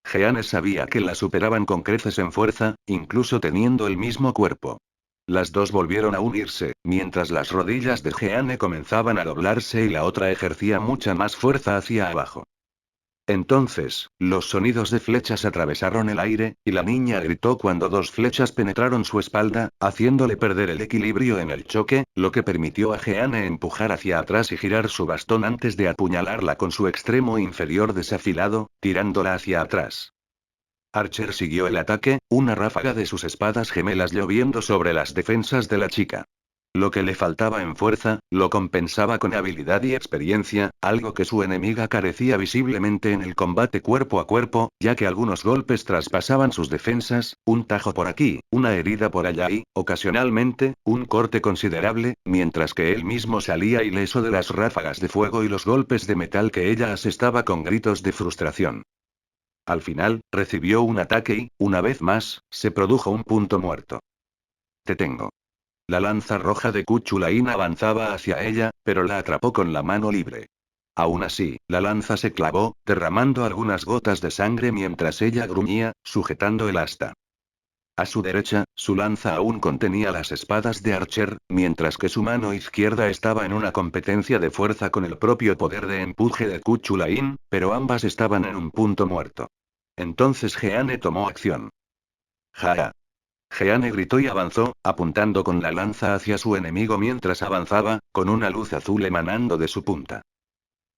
Jeanne sabía que la superaban con creces en fuerza, incluso teniendo el mismo cuerpo. Las dos volvieron a unirse, mientras las rodillas de Jeanne comenzaban a doblarse y la otra ejercía mucha más fuerza hacia abajo. Entonces, los sonidos de flechas atravesaron el aire, y la niña gritó cuando dos flechas penetraron su espalda, haciéndole perder el equilibrio en el choque, lo que permitió a Jeanne empujar hacia atrás y girar su bastón antes de apuñalarla con su extremo inferior desafilado, tirándola hacia atrás. Archer siguió el ataque, una ráfaga de sus espadas gemelas lloviendo sobre las defensas de la chica. Lo que le faltaba en fuerza, lo compensaba con habilidad y experiencia, algo que su enemiga carecía visiblemente en el combate cuerpo a cuerpo, ya que algunos golpes traspasaban sus defensas, un tajo por aquí, una herida por allá y, ocasionalmente, un corte considerable, mientras que él mismo salía ileso de las ráfagas de fuego y los golpes de metal que ella asestaba con gritos de frustración. Al final, recibió un ataque y, una vez más, se produjo un punto muerto. Te tengo. La lanza roja de Kuchulain avanzaba hacia ella, pero la atrapó con la mano libre. Aún así, la lanza se clavó, derramando algunas gotas de sangre mientras ella gruñía, sujetando el asta. A su derecha, su lanza aún contenía las espadas de Archer, mientras que su mano izquierda estaba en una competencia de fuerza con el propio poder de empuje de Kuchulain, pero ambas estaban en un punto muerto. Entonces Jeanne tomó acción. ¡Ja! Jeanne gritó y avanzó, apuntando con la lanza hacia su enemigo mientras avanzaba, con una luz azul emanando de su punta.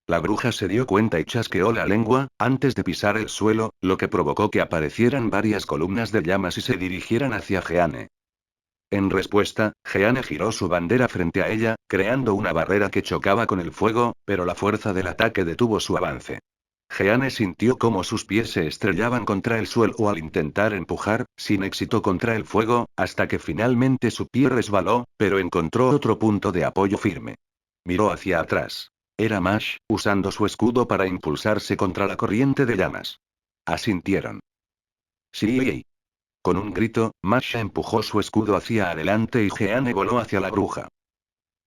La bruja se dio cuenta y chasqueó la lengua, antes de pisar el suelo, lo que provocó que aparecieran varias columnas de llamas y se dirigieran hacia Jeanne. En respuesta, Jeanne giró su bandera frente a ella, creando una barrera que chocaba con el fuego, pero la fuerza del ataque detuvo su avance. Jeanne sintió cómo sus pies se estrellaban contra el suelo al intentar empujar, sin éxito contra el fuego, hasta que finalmente su pie resbaló, pero encontró otro punto de apoyo firme. Miró hacia atrás. Era Mash, usando su escudo para impulsarse contra la corriente de llamas. Asintieron. Sí. Con un grito, Masha empujó su escudo hacia adelante y Jeanne voló hacia la bruja.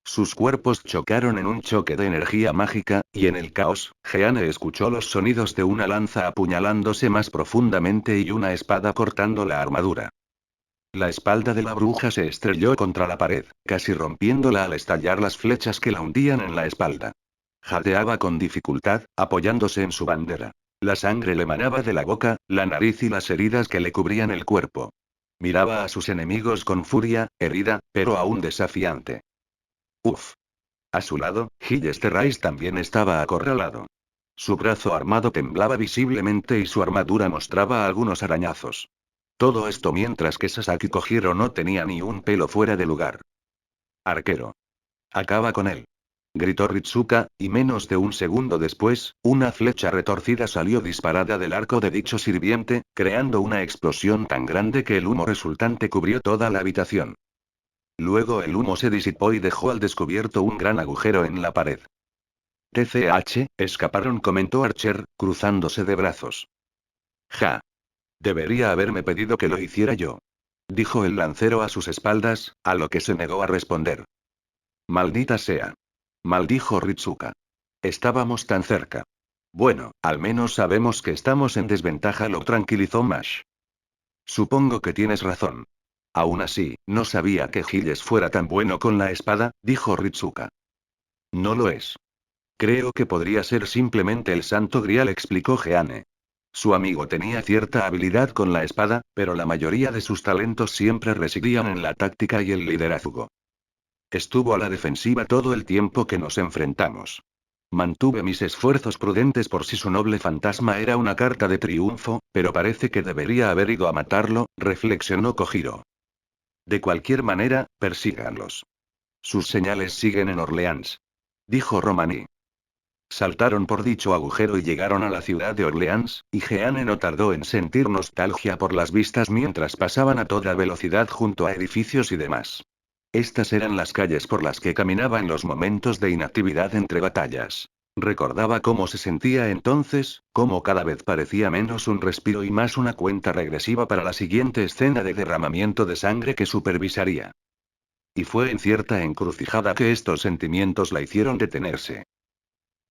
Sus cuerpos chocaron en un choque de energía mágica, y en el caos, Jeanne escuchó los sonidos de una lanza apuñalándose más profundamente y una espada cortando la armadura. La espalda de la bruja se estrelló contra la pared, casi rompiéndola al estallar las flechas que la hundían en la espalda. Jadeaba con dificultad, apoyándose en su bandera. La sangre le manaba de la boca, la nariz y las heridas que le cubrían el cuerpo. Miraba a sus enemigos con furia, herida, pero aún desafiante. Uf. A su lado, Gilles Terrais también estaba acorralado. Su brazo armado temblaba visiblemente y su armadura mostraba algunos arañazos. Todo esto mientras que Sasaki Kojiro no tenía ni un pelo fuera de lugar. Arquero. Acaba con él. Gritó Ritsuka, y menos de un segundo después, una flecha retorcida salió disparada del arco de dicho sirviente, creando una explosión tan grande que el humo resultante cubrió toda la habitación. Luego el humo se disipó y dejó al descubierto un gran agujero en la pared. TCH, escaparon, comentó Archer, cruzándose de brazos. Ja. Debería haberme pedido que lo hiciera yo. Dijo el lancero a sus espaldas, a lo que se negó a responder. Maldita sea. Maldijo Ritsuka. Estábamos tan cerca. Bueno, al menos sabemos que estamos en desventaja, lo tranquilizó Mash. Supongo que tienes razón. Aún así, no sabía que Gilles fuera tan bueno con la espada, dijo Ritsuka. No lo es. Creo que podría ser simplemente el Santo Grial, explicó Jeanne. Su amigo tenía cierta habilidad con la espada, pero la mayoría de sus talentos siempre residían en la táctica y el liderazgo. Estuvo a la defensiva todo el tiempo que nos enfrentamos. Mantuve mis esfuerzos prudentes por si su noble fantasma era una carta de triunfo, pero parece que debería haber ido a matarlo, reflexionó Kojiro. De cualquier manera, persíganlos. Sus señales siguen en Orleans. Dijo Romani. Saltaron por dicho agujero y llegaron a la ciudad de Orleans, y Jeanne no tardó en sentir nostalgia por las vistas mientras pasaban a toda velocidad junto a edificios y demás. Estas eran las calles por las que caminaba en los momentos de inactividad entre batallas. Recordaba cómo se sentía entonces, cómo cada vez parecía menos un respiro y más una cuenta regresiva para la siguiente escena de derramamiento de sangre que supervisaría. Y fue en cierta encrucijada que estos sentimientos la hicieron detenerse.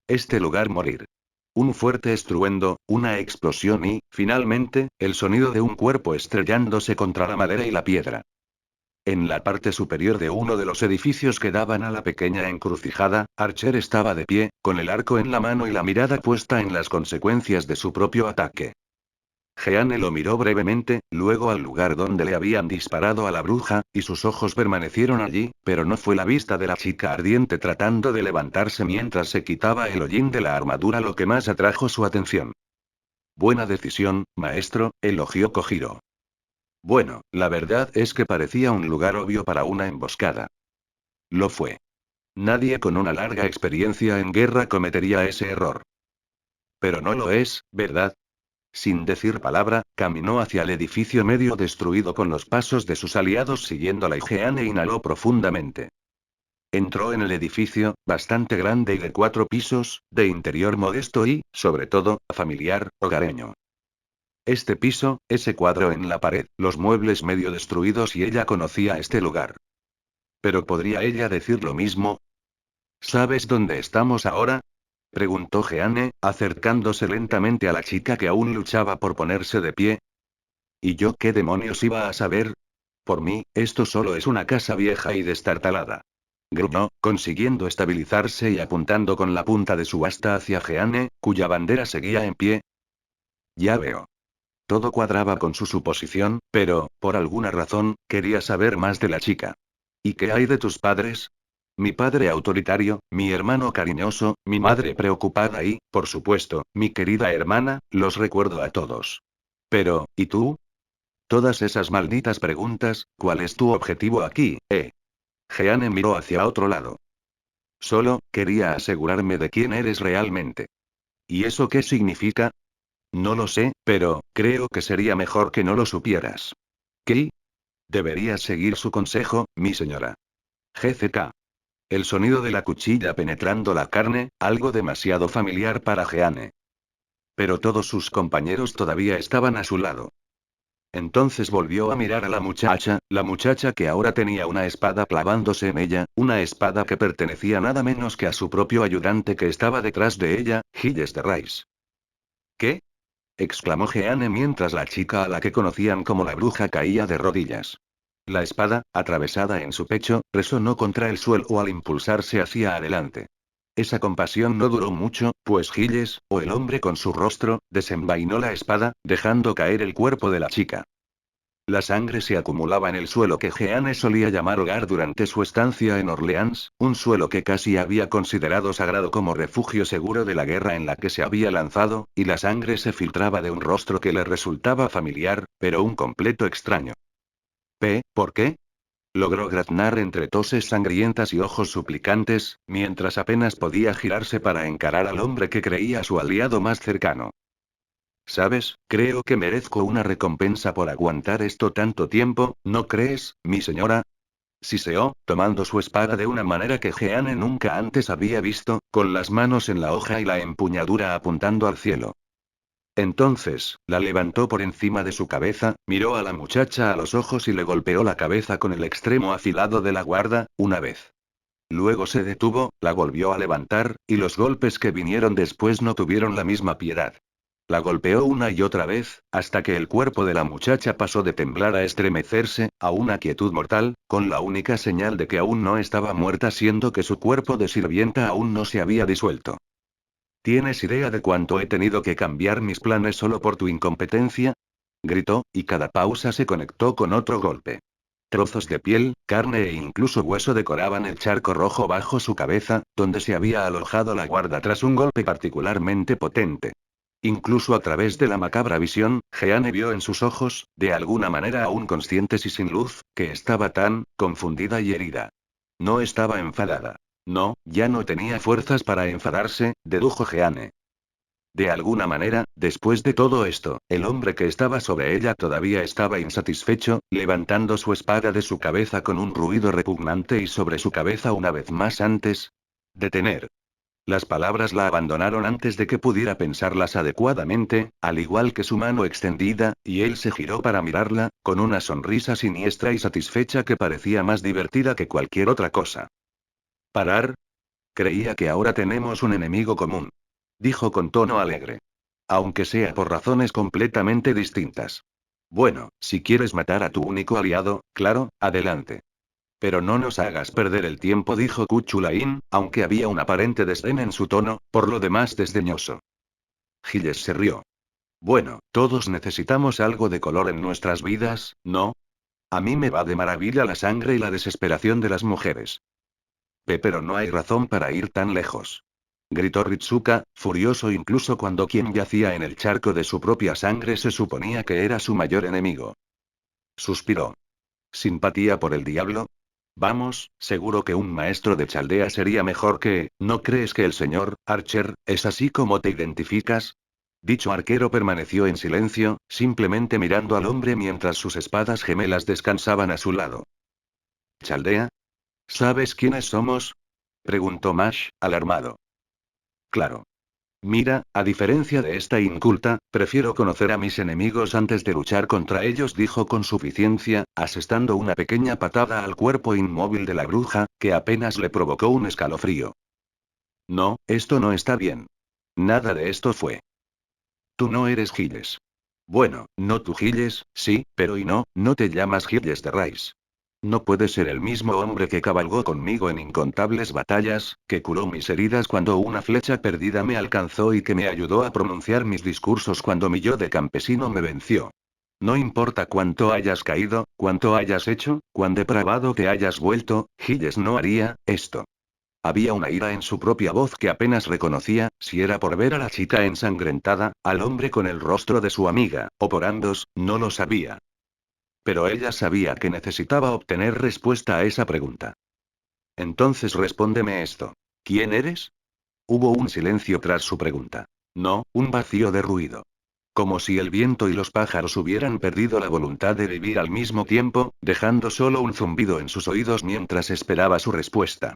Este lugar morir. Un fuerte estruendo, una explosión y, finalmente, el sonido de un cuerpo estrellándose contra la madera y la piedra. En la parte superior de uno de los edificios que daban a la pequeña encrucijada, Archer estaba de pie, con el arco en la mano y la mirada puesta en las consecuencias de su propio ataque. Jeanne lo miró brevemente, luego al lugar donde le habían disparado a la bruja, y sus ojos permanecieron allí, pero no fue la vista de la chica ardiente tratando de levantarse mientras se quitaba el hollín de la armadura lo que más atrajo su atención. Buena decisión, maestro, elogió Kojiro. Bueno, la verdad es que parecía un lugar obvio para una emboscada. Lo fue. Nadie con una larga experiencia en guerra cometería ese error. Pero no lo es, ¿verdad? Sin decir palabra, caminó hacia el edificio medio destruido con los pasos de sus aliados siguiéndola y Jeanne inhaló profundamente. Entró en el edificio, bastante grande y de 4 pisos, de interior modesto y, sobre todo, familiar, hogareño. Este piso, ese cuadro en la pared, los muebles medio destruidos y ella conocía este lugar. ¿Pero podría ella decir lo mismo? ¿Sabes dónde estamos ahora? Preguntó Jeanne, acercándose lentamente a la chica que aún luchaba por ponerse de pie. ¿Y yo qué demonios iba a saber? Por mí, esto solo es una casa vieja y destartalada. Gruñó, consiguiendo estabilizarse y apuntando con la punta de su asta hacia Jeanne, cuya bandera seguía en pie. Ya veo. Todo cuadraba con su suposición, pero, por alguna razón, quería saber más de la chica. ¿Y qué hay de tus padres? Mi padre autoritario, mi hermano cariñoso, mi madre preocupada y, por supuesto, mi querida hermana, los recuerdo a todos. Pero, ¿y tú? Todas esas malditas preguntas, ¿cuál es tu objetivo aquí, Jeanne miró hacia otro lado. Solo, quería asegurarme de quién eres realmente. ¿Y eso qué significa? No lo sé, pero, creo que sería mejor que no lo supieras. ¿Qué? Deberías seguir su consejo, mi señora. GCK. El sonido de la cuchilla penetrando la carne, algo demasiado familiar para Jeanne. Pero todos sus compañeros todavía estaban a su lado. Entonces volvió a mirar a la muchacha que ahora tenía una espada clavándose en ella, una espada que pertenecía nada menos que a su propio ayudante que estaba detrás de ella, Gilles de Rais. ¿Qué? Exclamó Jeanne mientras la chica a la que conocían como la bruja caía de rodillas. La espada, atravesada en su pecho, resonó contra el suelo al impulsarse hacia adelante. Esa compasión no duró mucho, pues Gilles, o el hombre con su rostro, desenvainó la espada, dejando caer el cuerpo de la chica. La sangre se acumulaba en el suelo que Jeanne solía llamar hogar durante su estancia en Orleans, un suelo que casi había considerado sagrado como refugio seguro de la guerra en la que se había lanzado, y la sangre se filtraba de un rostro que le resultaba familiar, pero un completo extraño. ¿Por qué? Logró graznar entre toses sangrientas y ojos suplicantes, mientras apenas podía girarse para encarar al hombre que creía su aliado más cercano. ¿Sabes? Creo que merezco una recompensa por aguantar esto tanto tiempo, ¿no crees, mi señora? Siseó, tomando su espada de una manera que Jeanne nunca antes había visto, con las manos en la hoja y la empuñadura apuntando al cielo. Entonces, la levantó por encima de su cabeza, miró a la muchacha a los ojos y le golpeó la cabeza con el extremo afilado de la guarda, una vez. Luego se detuvo, la volvió a levantar, y los golpes que vinieron después no tuvieron la misma piedad. La golpeó una y otra vez, hasta que el cuerpo de la muchacha pasó de temblar a estremecerse, a una quietud mortal, con la única señal de que aún no estaba muerta, siendo que su cuerpo de sirvienta aún no se había disuelto. ¿Tienes idea de cuánto he tenido que cambiar mis planes solo por tu incompetencia? Gritó, y cada pausa se conectó con otro golpe. Trozos de piel, carne e incluso hueso decoraban el charco rojo bajo su cabeza, donde se había alojado la guarda tras un golpe particularmente potente. Incluso a través de la macabra visión, Jeanne vio en sus ojos, de alguna manera aún conscientes y sin luz, que estaba tan, confundida y herida. No estaba enfadada. No, ya no tenía fuerzas para enfadarse, dedujo Jeanne. De alguna manera, después de todo esto, el hombre que estaba sobre ella todavía estaba insatisfecho, levantando su espada de su cabeza con un ruido repugnante y sobre su cabeza una vez más antes. Detener. Las palabras la abandonaron antes de que pudiera pensarlas adecuadamente, al igual que su mano extendida, y él se giró para mirarla, con una sonrisa siniestra y satisfecha que parecía más divertida que cualquier otra cosa. ¿Parar? Creía que ahora tenemos un enemigo común. Dijo con tono alegre. Aunque sea por razones completamente distintas. Bueno, si quieres matar a tu único aliado, claro, adelante. Pero no nos hagas perder el tiempo, dijo Kuchulain, aunque había un aparente desdén en su tono, por lo demás desdeñoso. Gilles se rió. Bueno, todos necesitamos algo de color en nuestras vidas, ¿no? A mí me va de maravilla la sangre y la desesperación de las mujeres. Pero no hay razón para ir tan lejos. Gritó Ritsuka, furioso incluso cuando quien yacía en el charco de su propia sangre se suponía que era su mayor enemigo. Suspiró. ¿Simpatía por el diablo? Vamos, seguro que un maestro de Chaldea sería mejor que, ¿no crees que el señor Archer es así como te identificas? Dicho arquero permaneció en silencio, simplemente mirando al hombre mientras sus espadas gemelas descansaban a su lado. ¿Chaldea? ¿Sabes quiénes somos? Preguntó Mash, alarmado. Claro. Mira, a diferencia de esta inculta, prefiero conocer a mis enemigos antes de luchar contra ellos, dijo con suficiencia, asestando una pequeña patada al cuerpo inmóvil de la bruja, que apenas le provocó un escalofrío. No, esto no está bien. Nada de esto fue. Tú no eres Gilles. Bueno, no tú Gilles, sí, pero no te llamas Gilles de Rais. No puede ser el mismo hombre que cabalgó conmigo en incontables batallas, que curó mis heridas cuando una flecha perdida me alcanzó y que me ayudó a pronunciar mis discursos cuando mi yo de campesino me venció. No importa cuánto hayas caído, cuánto hayas hecho, cuán depravado te hayas vuelto, Gilles no haría esto. Había una ira en su propia voz que apenas reconocía, si era por ver a la chica ensangrentada, al hombre con el rostro de su amiga, o por ambos, no lo sabía. Pero ella sabía que necesitaba obtener respuesta a esa pregunta. Entonces respóndeme esto. ¿Quién eres? Hubo un silencio tras su pregunta. No, un vacío de ruido. Como si el viento y los pájaros hubieran perdido la voluntad de vivir al mismo tiempo, dejando solo un zumbido en sus oídos mientras esperaba su respuesta.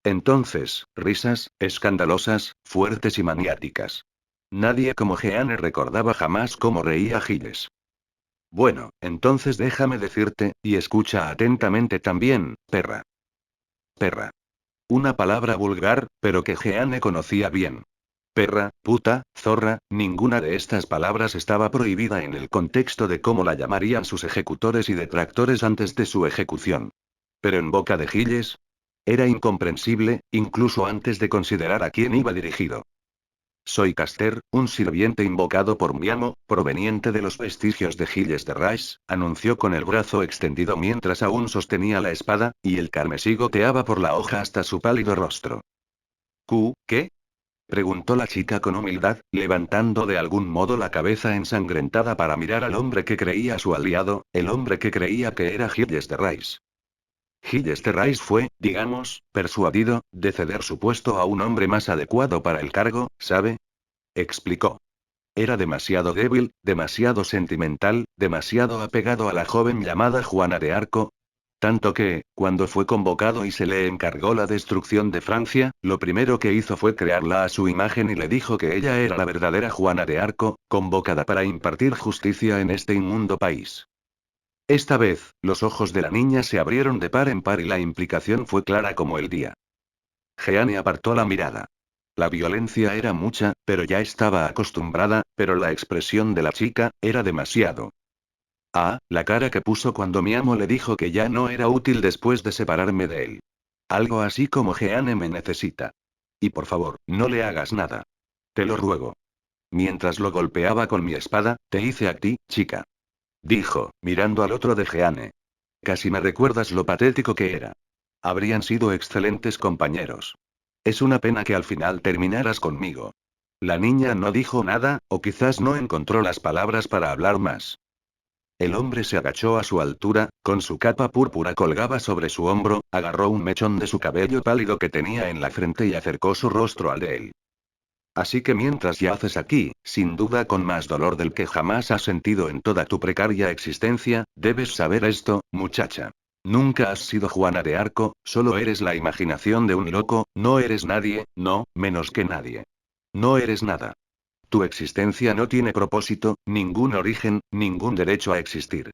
Entonces, risas, escandalosas, fuertes y maniáticas. Nadie como Jeanne recordaba jamás cómo reía Giles. Bueno, entonces déjame decirte, y escucha atentamente también, perra. Perra. Una palabra vulgar, pero que Jeanne conocía bien. Perra, puta, zorra, ninguna de estas palabras estaba prohibida en el contexto de cómo la llamarían sus ejecutores y detractores antes de su ejecución. Pero en boca de Giles, era incomprensible, incluso antes de considerar a quién iba dirigido. Soy Caster, un sirviente invocado por mi amo, proveniente de los vestigios de Giles de Rice, anunció con el brazo extendido mientras aún sostenía la espada, y el carmesí goteaba por la hoja hasta su pálido rostro. ¿Qué? Preguntó la chica con humildad, levantando de algún modo la cabeza ensangrentada para mirar al hombre que creía su aliado, el hombre que creía que era Giles de Rice. Giles de Rice fue, digamos, persuadido, de ceder su puesto a un hombre más adecuado para el cargo, ¿sabe? Explicó. Era demasiado débil, demasiado sentimental, demasiado apegado a la joven llamada Juana de Arco. Tanto que, cuando fue convocado y se le encargó la destrucción de Francia, lo primero que hizo fue crearla a su imagen y le dijo que ella era la verdadera Juana de Arco, convocada para impartir justicia en este inmundo país. Esta vez, los ojos de la niña se abrieron de par en par y la implicación fue clara como el día. Jeanne apartó la mirada. La violencia era mucha, pero ya estaba acostumbrada, pero la expresión de la chica, era demasiado. Ah, la cara que puso cuando mi amo le dijo que ya no era útil después de separarme de él. Algo así como Jeanne me necesita. Y por favor, no le hagas nada. Te lo ruego. Mientras lo golpeaba con mi espada, te hice a ti, chica. Dijo, mirando al otro de Jeanne. Casi me recuerdas lo patético que era. Habrían sido excelentes compañeros. Es una pena que al final terminaras conmigo. La niña no dijo nada, o quizás no encontró las palabras para hablar más. El hombre se agachó a su altura, con su capa púrpura colgaba sobre su hombro, agarró un mechón de su cabello pálido que tenía en la frente y acercó su rostro al de él. Así que mientras yaces aquí, sin duda con más dolor del que jamás has sentido en toda tu precaria existencia, debes saber esto, muchacha. Nunca has sido Juana de Arco, solo eres la imaginación de un loco, no eres nadie, no, menos que nadie. No eres nada. Tu existencia no tiene propósito, ningún origen, ningún derecho a existir.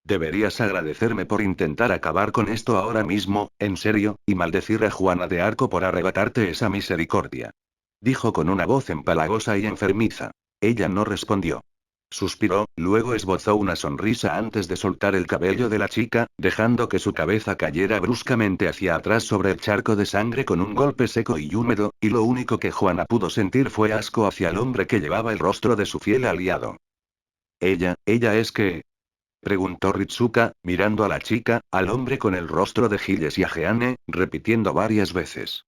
Deberías agradecerme por intentar acabar con esto ahora mismo, en serio, y maldecir a Juana de Arco por arrebatarte esa misericordia. Dijo con una voz empalagosa y enfermiza. Ella no respondió. Suspiró, luego esbozó una sonrisa antes de soltar el cabello de la chica, dejando que su cabeza cayera bruscamente hacia atrás sobre el charco de sangre con un golpe seco y húmedo, y lo único que Juana pudo sentir fue asco hacia el hombre que llevaba el rostro de su fiel aliado. Ella es que... preguntó Ritsuka, mirando a la chica, al hombre con el rostro de Giles y a Jeanne, repitiendo varias veces.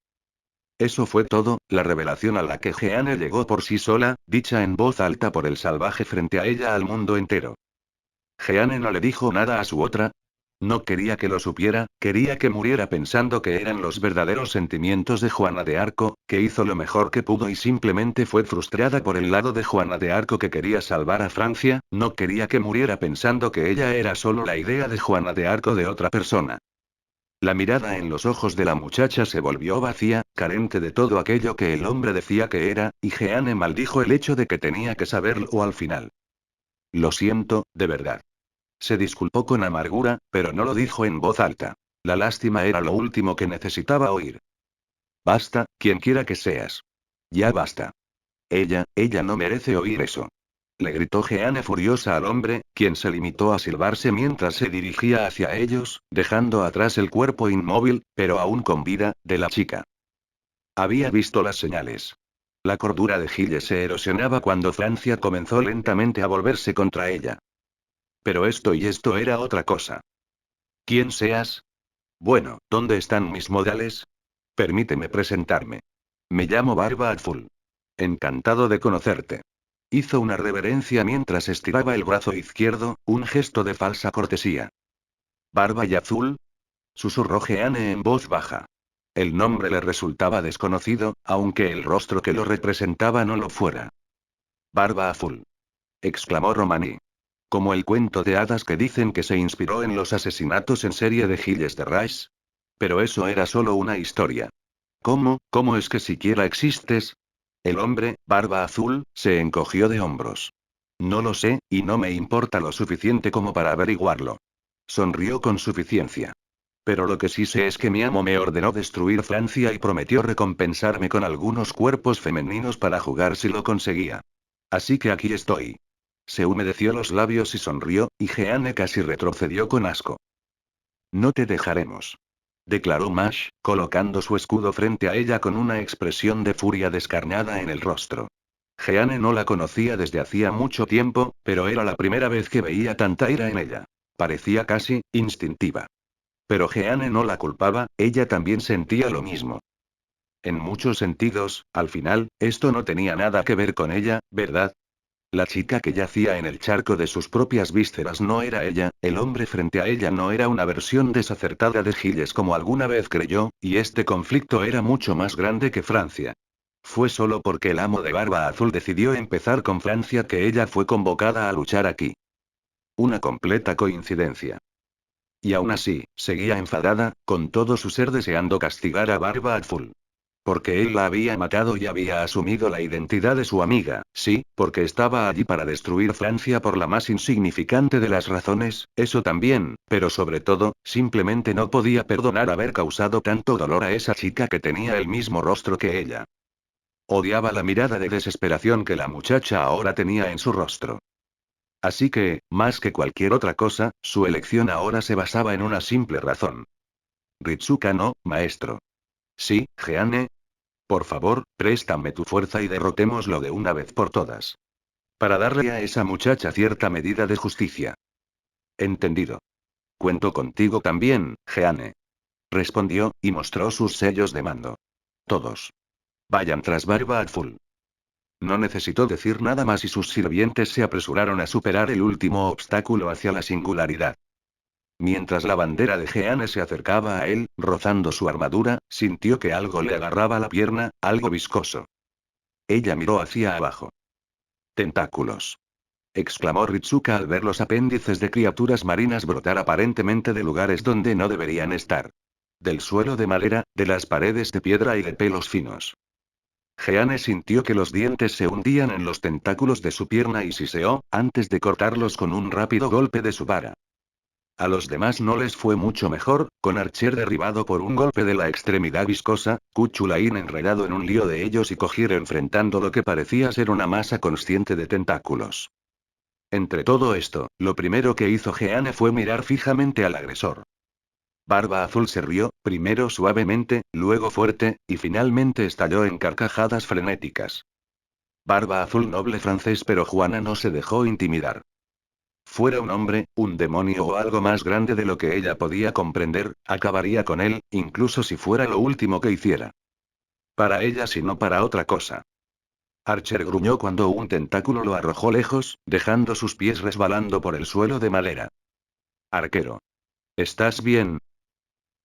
Eso fue todo, la revelación a la que Jeanne llegó por sí sola, dicha en voz alta por el salvaje frente a ella al mundo entero. Jeanne no le dijo nada a su otra. No quería que lo supiera, quería que muriera pensando que eran los verdaderos sentimientos de Juana de Arco, que hizo lo mejor que pudo y simplemente fue frustrada por el lado de Juana de Arco que quería salvar a Francia, no quería que muriera pensando que ella era solo la idea de Juana de Arco de otra persona. La mirada en los ojos de la muchacha se volvió vacía, carente de todo aquello que el hombre decía que era, y Jeanne maldijo el hecho de que tenía que saberlo al final. Lo siento, de verdad. Se disculpó con amargura, pero no lo dijo en voz alta. La lástima era lo último que necesitaba oír. Basta, quien quiera que seas. Ya basta. Ella no merece oír eso. Le gritó Jeanne furiosa al hombre, quien se limitó a silbarse mientras se dirigía hacia ellos, dejando atrás el cuerpo inmóvil, pero aún con vida, de la chica. Había visto las señales. La cordura de Giles se erosionaba cuando Francia comenzó lentamente a volverse contra ella. Pero esto era otra cosa. ¿Quién seas? Bueno, ¿dónde están mis modales? Permíteme presentarme. Me llamo Barba Azul. Encantado de conocerte. Hizo una reverencia mientras estiraba el brazo izquierdo, un gesto de falsa cortesía. ¿Barba y Azul? Susurró Jeanne en voz baja. El nombre le resultaba desconocido, aunque el rostro que lo representaba no lo fuera. Barba Azul. Exclamó Romani. Como el cuento de hadas que dicen que se inspiró en los asesinatos en serie de Giles de Rice. Pero eso era solo una historia. ¿Cómo es que siquiera existes? El hombre, Barba Azul, se encogió de hombros. No lo sé, y no me importa lo suficiente como para averiguarlo. Sonrió con suficiencia. Pero lo que sí sé es que mi amo me ordenó destruir Francia y prometió recompensarme con algunos cuerpos femeninos para jugar si lo conseguía. Así que aquí estoy. Se humedeció los labios y sonrió, y Jeanne casi retrocedió con asco. No te dejaremos. Declaró Mash, colocando su escudo frente a ella con una expresión de furia descarnada en el rostro. Jeanne no la conocía desde hacía mucho tiempo, pero era la primera vez que veía tanta ira en ella. Parecía casi instintiva. Pero Jeanne no la culpaba, ella también sentía lo mismo. En muchos sentidos, al final, esto no tenía nada que ver con ella, ¿verdad? La chica que yacía en el charco de sus propias vísceras no era ella, el hombre frente a ella no era una versión desacertada de Giles como alguna vez creyó, y este conflicto era mucho más grande que Francia. Fue solo porque el amo de Barba Azul decidió empezar con Francia que ella fue convocada a luchar aquí. Una completa coincidencia. Y aún así, seguía enfadada, con todo su ser deseando castigar a Barba Azul. Porque él la había matado y había asumido la identidad de su amiga, sí, porque estaba allí para destruir Francia por la más insignificante de las razones, eso también, pero sobre todo, simplemente no podía perdonar haber causado tanto dolor a esa chica que tenía el mismo rostro que ella. Odiaba la mirada de desesperación que la muchacha ahora tenía en su rostro. Así que, más que cualquier otra cosa, su elección ahora se basaba en una simple razón. Ritsuka no, maestro. Sí, Jeanne. Por favor, préstame tu fuerza y derrotémoslo de una vez por todas. Para darle a esa muchacha cierta medida de justicia. Entendido. Cuento contigo también, Jeanne. Respondió, y mostró sus sellos de mando. Todos. Vayan tras Barba Azul. No necesitó decir nada más y sus sirvientes se apresuraron a superar el último obstáculo hacia la singularidad. Mientras la bandera de Jeanne se acercaba a él, rozando su armadura, sintió que algo le agarraba la pierna, algo viscoso. Ella miró hacia abajo. Tentáculos. Exclamó Ritsuka al ver los apéndices de criaturas marinas brotar aparentemente de lugares donde no deberían estar. Del suelo de madera, de las paredes de piedra y de pelos finos. Jeanne sintió que los dientes se hundían en los tentáculos de su pierna y siseó, antes de cortarlos con un rápido golpe de su vara. A los demás no les fue mucho mejor, con Archer derribado por un golpe de la extremidad viscosa, Kuchulain enredado en un lío de ellos y Kojir enfrentando lo que parecía ser una masa consciente de tentáculos. Entre todo esto, lo primero que hizo Jeanne fue mirar fijamente al agresor. Barba Azul se rió, primero suavemente, luego fuerte, y finalmente estalló en carcajadas frenéticas. Barba Azul noble francés, pero Juana no se dejó intimidar. Fuera un hombre, un demonio o algo más grande de lo que ella podía comprender, acabaría con él, incluso si fuera lo último que hiciera. Para ella si no para otra cosa. Archer gruñó cuando un tentáculo lo arrojó lejos, dejando sus pies resbalando por el suelo de madera. Arquero. ¿Estás bien?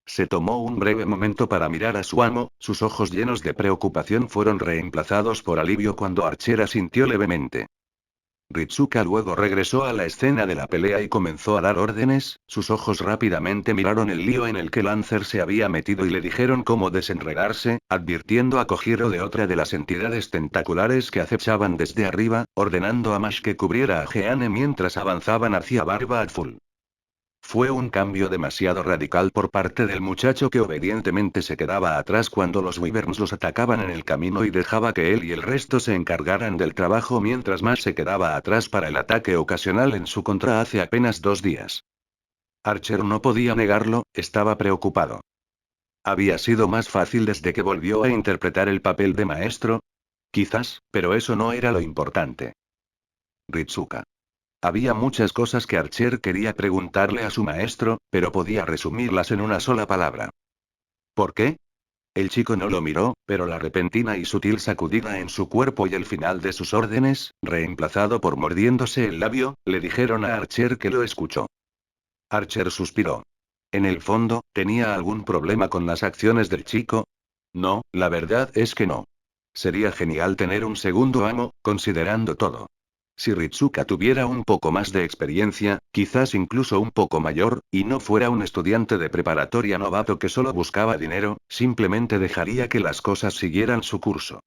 Se tomó un breve momento para mirar a su amo, sus ojos llenos de preocupación fueron reemplazados por alivio cuando Archer asintió levemente. Ritsuka luego regresó a la escena de la pelea y comenzó a dar órdenes, sus ojos rápidamente miraron el lío en el que Lancer se había metido y le dijeron cómo desenredarse, advirtiendo a Kojiro de otra de las entidades tentaculares que acechaban desde arriba, ordenando a Mash que cubriera a Jeanne mientras avanzaban hacia Barba Azul. Fue un cambio demasiado radical por parte del muchacho que obedientemente se quedaba atrás cuando los Wyverns los atacaban en el camino y dejaba que él y el resto se encargaran del trabajo mientras más se quedaba atrás para el ataque ocasional en su contra hace apenas 2 días. Archer no podía negarlo, estaba preocupado. ¿Había sido más fácil desde que volvió a interpretar el papel de maestro? Quizás, pero eso no era lo importante. Ritsuka. Había muchas cosas que Archer quería preguntarle a su maestro, pero podía resumirlas en una sola palabra. ¿Por qué? El chico no lo miró, pero la repentina y sutil sacudida en su cuerpo y el final de sus órdenes, reemplazado por mordiéndose el labio, le dijeron a Archer que lo escuchó. Archer suspiró. En el fondo, ¿tenía algún problema con las acciones del chico? No, la verdad es que no. Sería genial tener un segundo amo, considerando todo. Si Ritsuka tuviera un poco más de experiencia, quizás incluso un poco mayor, y no fuera un estudiante de preparatoria novato que solo buscaba dinero, simplemente dejaría que las cosas siguieran su curso.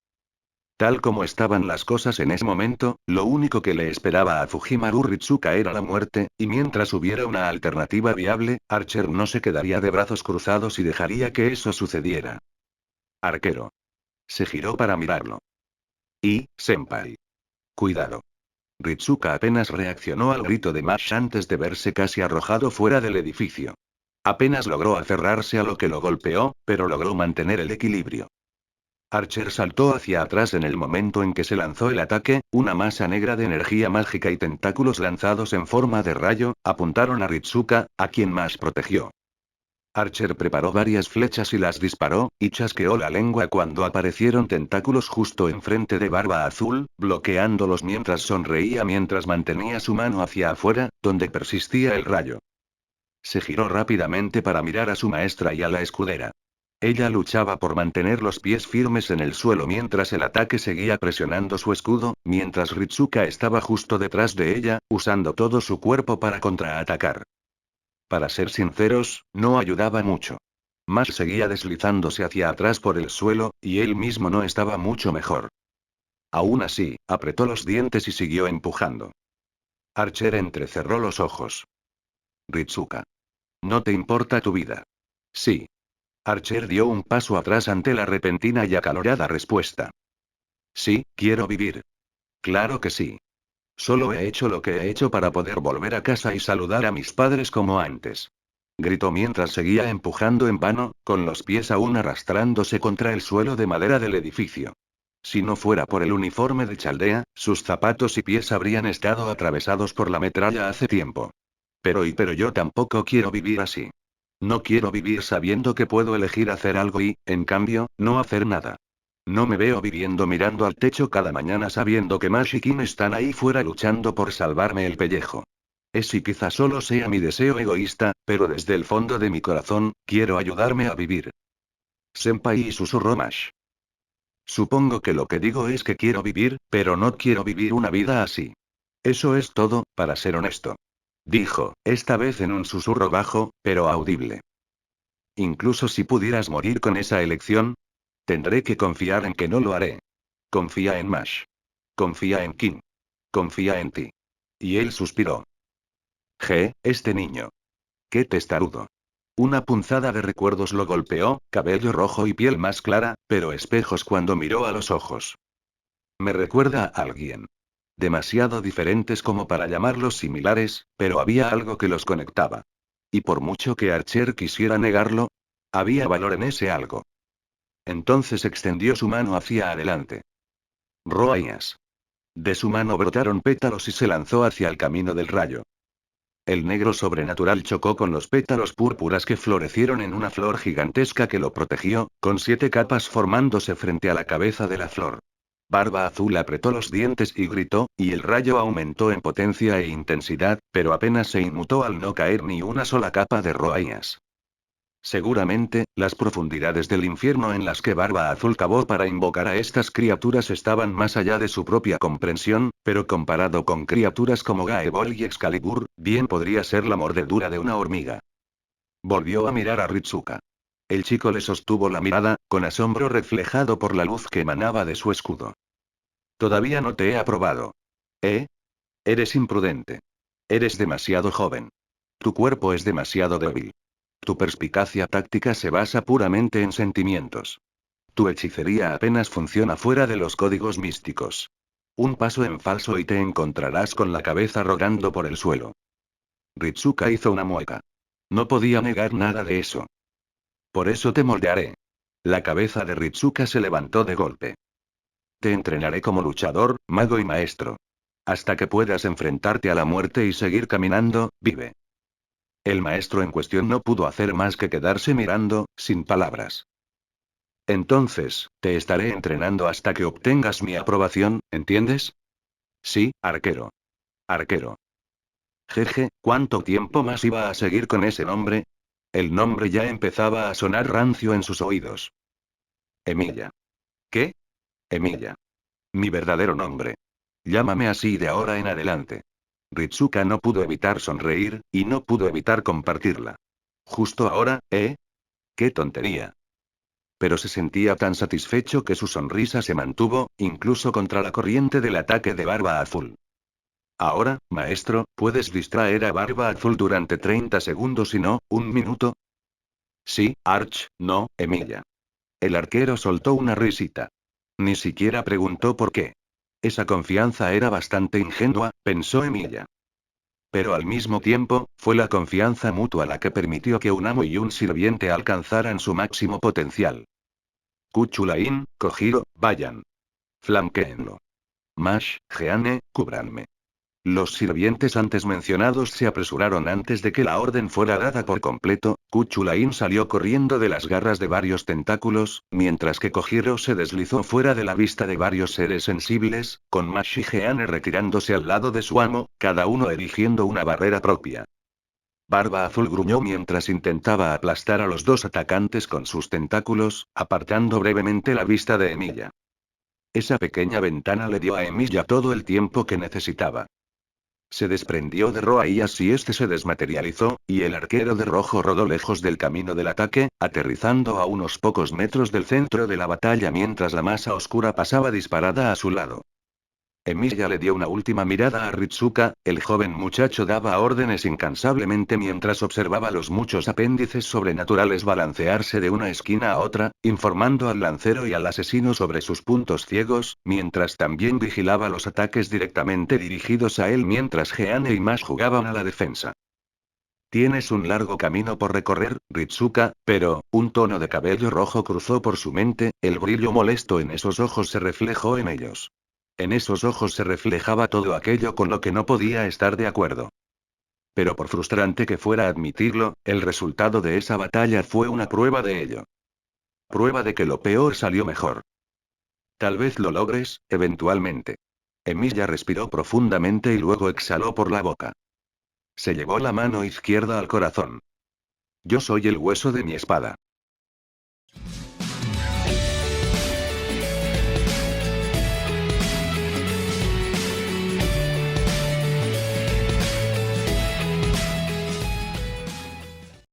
Tal como estaban las cosas en ese momento, lo único que le esperaba a Fujimaru Ritsuka era la muerte, y mientras hubiera una alternativa viable, Archer no se quedaría de brazos cruzados y dejaría que eso sucediera. Arquero. Se giró para mirarlo. Senpai. Cuidado. Ritsuka apenas reaccionó al grito de Mash antes de verse casi arrojado fuera del edificio. Apenas logró aferrarse a lo que lo golpeó, pero logró mantener el equilibrio. Archer saltó hacia atrás en el momento en que se lanzó el ataque, una masa negra de energía mágica y tentáculos lanzados en forma de rayo, apuntaron a Ritsuka, a quien más protegió. Archer preparó varias flechas y las disparó, y chasqueó la lengua cuando aparecieron tentáculos justo enfrente de Barba Azul, bloqueándolos mientras sonreía mientras mantenía su mano hacia afuera, donde persistía el rayo. Se giró rápidamente para mirar a su maestra y a la escudera. Ella luchaba por mantener los pies firmes en el suelo mientras el ataque seguía presionando su escudo, mientras Ritsuka estaba justo detrás de ella, usando todo su cuerpo para contraatacar. Para ser sinceros, no ayudaba mucho. Más seguía deslizándose hacia atrás por el suelo, y él mismo no estaba mucho mejor. Aún así, apretó los dientes y siguió empujando. Archer entrecerró los ojos. Ritsuka. ¿No te importa tu vida? Sí. Archer dio un paso atrás ante la repentina y acalorada respuesta. Sí, quiero vivir. Claro que sí. Solo he hecho lo que he hecho para poder volver a casa y saludar a mis padres como antes. Gritó mientras seguía empujando en vano, con los pies aún arrastrándose contra el suelo de madera del edificio. Si no fuera por el uniforme de Chaldea, sus zapatos y pies habrían estado atravesados por la metralla hace tiempo. Pero yo tampoco quiero vivir así. No quiero vivir sabiendo que puedo elegir hacer algo y, en cambio, no hacer nada. No me veo viviendo mirando al techo cada mañana sabiendo que Mash y Kim están ahí fuera luchando por salvarme el pellejo. Es si quizá solo sea mi deseo egoísta, pero desde el fondo de mi corazón, quiero ayudarme a vivir. Senpai, susurró Mash. Supongo que lo que digo es que quiero vivir, pero no quiero vivir una vida así. Eso es todo, para ser honesto. Dijo, esta vez en un susurro bajo, pero audible. Incluso si pudieras morir con esa elección, tendré que confiar en que no lo haré. Confía en Mash. Confía en Kim. Confía en ti. Y él suspiró. Este niño. Qué testarudo. Una punzada de recuerdos lo golpeó, cabello rojo y piel más clara, pero espejos cuando miró a los ojos. Me recuerda a alguien. Demasiado diferentes como para llamarlos similares, pero había algo que los conectaba. Y por mucho que Archer quisiera negarlo, había valor en ese algo. Entonces extendió su mano hacia adelante. Roaías. De su mano brotaron pétalos y se lanzó hacia el camino del rayo. El negro sobrenatural chocó con los pétalos púrpuras que florecieron en una flor gigantesca que lo protegió, con 7 capas formándose frente a la cabeza de la flor. Barba Azul apretó los dientes y gritó, y el rayo aumentó en potencia e intensidad, pero apenas se inmutó al no caer ni una sola capa de Roaías. Seguramente, las profundidades del infierno en las que Barba Azul cavó para invocar a estas criaturas estaban más allá de su propia comprensión, pero comparado con criaturas como Gaebol y Excalibur, bien podría ser la mordedura de una hormiga. Volvió a mirar a Ritsuka. El chico le sostuvo la mirada, con asombro reflejado por la luz que emanaba de su escudo. Todavía no te he aprobado. ¿Eh? Eres imprudente. Eres demasiado joven. Tu cuerpo es demasiado débil. Tu perspicacia táctica se basa puramente en sentimientos. Tu hechicería apenas funciona fuera de los códigos místicos. Un paso en falso y te encontrarás con la cabeza rodando por el suelo. Ritsuka hizo una mueca. No podía negar nada de eso. Por eso te moldearé. La cabeza de Ritsuka se levantó de golpe. Te entrenaré como luchador, mago y maestro. Hasta que puedas enfrentarte a la muerte y seguir caminando, vive. El maestro en cuestión no pudo hacer más que quedarse mirando, sin palabras. Entonces, te estaré entrenando hasta que obtengas mi aprobación, ¿entiendes? Sí, arquero. Arquero. Jeje, ¿cuánto tiempo más iba a seguir con ese nombre? El nombre ya empezaba a sonar rancio en sus oídos. Emilia. ¿Qué? Emilia. Mi verdadero nombre. Llámame así de ahora en adelante. Ritsuka no pudo evitar sonreír, y no pudo evitar compartirla. Justo ahora, ¿eh? ¡Qué tontería! Pero se sentía tan satisfecho que su sonrisa se mantuvo, incluso contra la corriente del ataque de Barba Azul. Ahora, maestro, puedes distraer a Barba Azul durante 30 segundos y no, un minuto. Sí, Arch, no, Emilia. El arquero soltó una risita. Ni siquiera preguntó por qué. Esa confianza era bastante ingenua, pensó Emilia. Pero al mismo tiempo, fue la confianza mutua la que permitió que un amo y un sirviente alcanzaran su máximo potencial. Kuchulain, Kojiro, vayan. Flanquéenlo. Mash, Jeane, cúbranme. Los sirvientes antes mencionados se apresuraron antes de que la orden fuera dada por completo. Kuchulain salió corriendo de las garras de varios tentáculos, mientras que Kojiro se deslizó fuera de la vista de varios seres sensibles, con Mash y Jeane retirándose al lado de su amo, cada uno erigiendo una barrera propia. Barba Azul gruñó mientras intentaba aplastar a los dos atacantes con sus tentáculos, apartando brevemente la vista de Emilia. Esa pequeña ventana le dio a Emilia todo el tiempo que necesitaba. Se desprendió de Roaías y este se desmaterializó, y el arquero de rojo rodó lejos del camino del ataque, aterrizando a unos pocos metros del centro de la batalla mientras la masa oscura pasaba disparada a su lado. Emilia le dio una última mirada a Ritsuka, el joven muchacho daba órdenes incansablemente mientras observaba los muchos apéndices sobrenaturales balancearse de una esquina a otra, informando al lancero y al asesino sobre sus puntos ciegos, mientras también vigilaba los ataques directamente dirigidos a él mientras Jeane y Mash jugaban a la defensa. Tienes un largo camino por recorrer, Ritsuka, pero, un tono de cabello rojo cruzó por su mente, el brillo molesto en esos ojos se reflejó en ellos. En esos ojos se reflejaba todo aquello con lo que no podía estar de acuerdo. Pero por frustrante que fuera admitirlo, el resultado de esa batalla fue una prueba de ello. Prueba de que lo peor salió mejor. Tal vez lo logres, eventualmente. Emilia respiró profundamente y luego exhaló por la boca. Se llevó la mano izquierda al corazón. Yo soy el hueso de mi espada.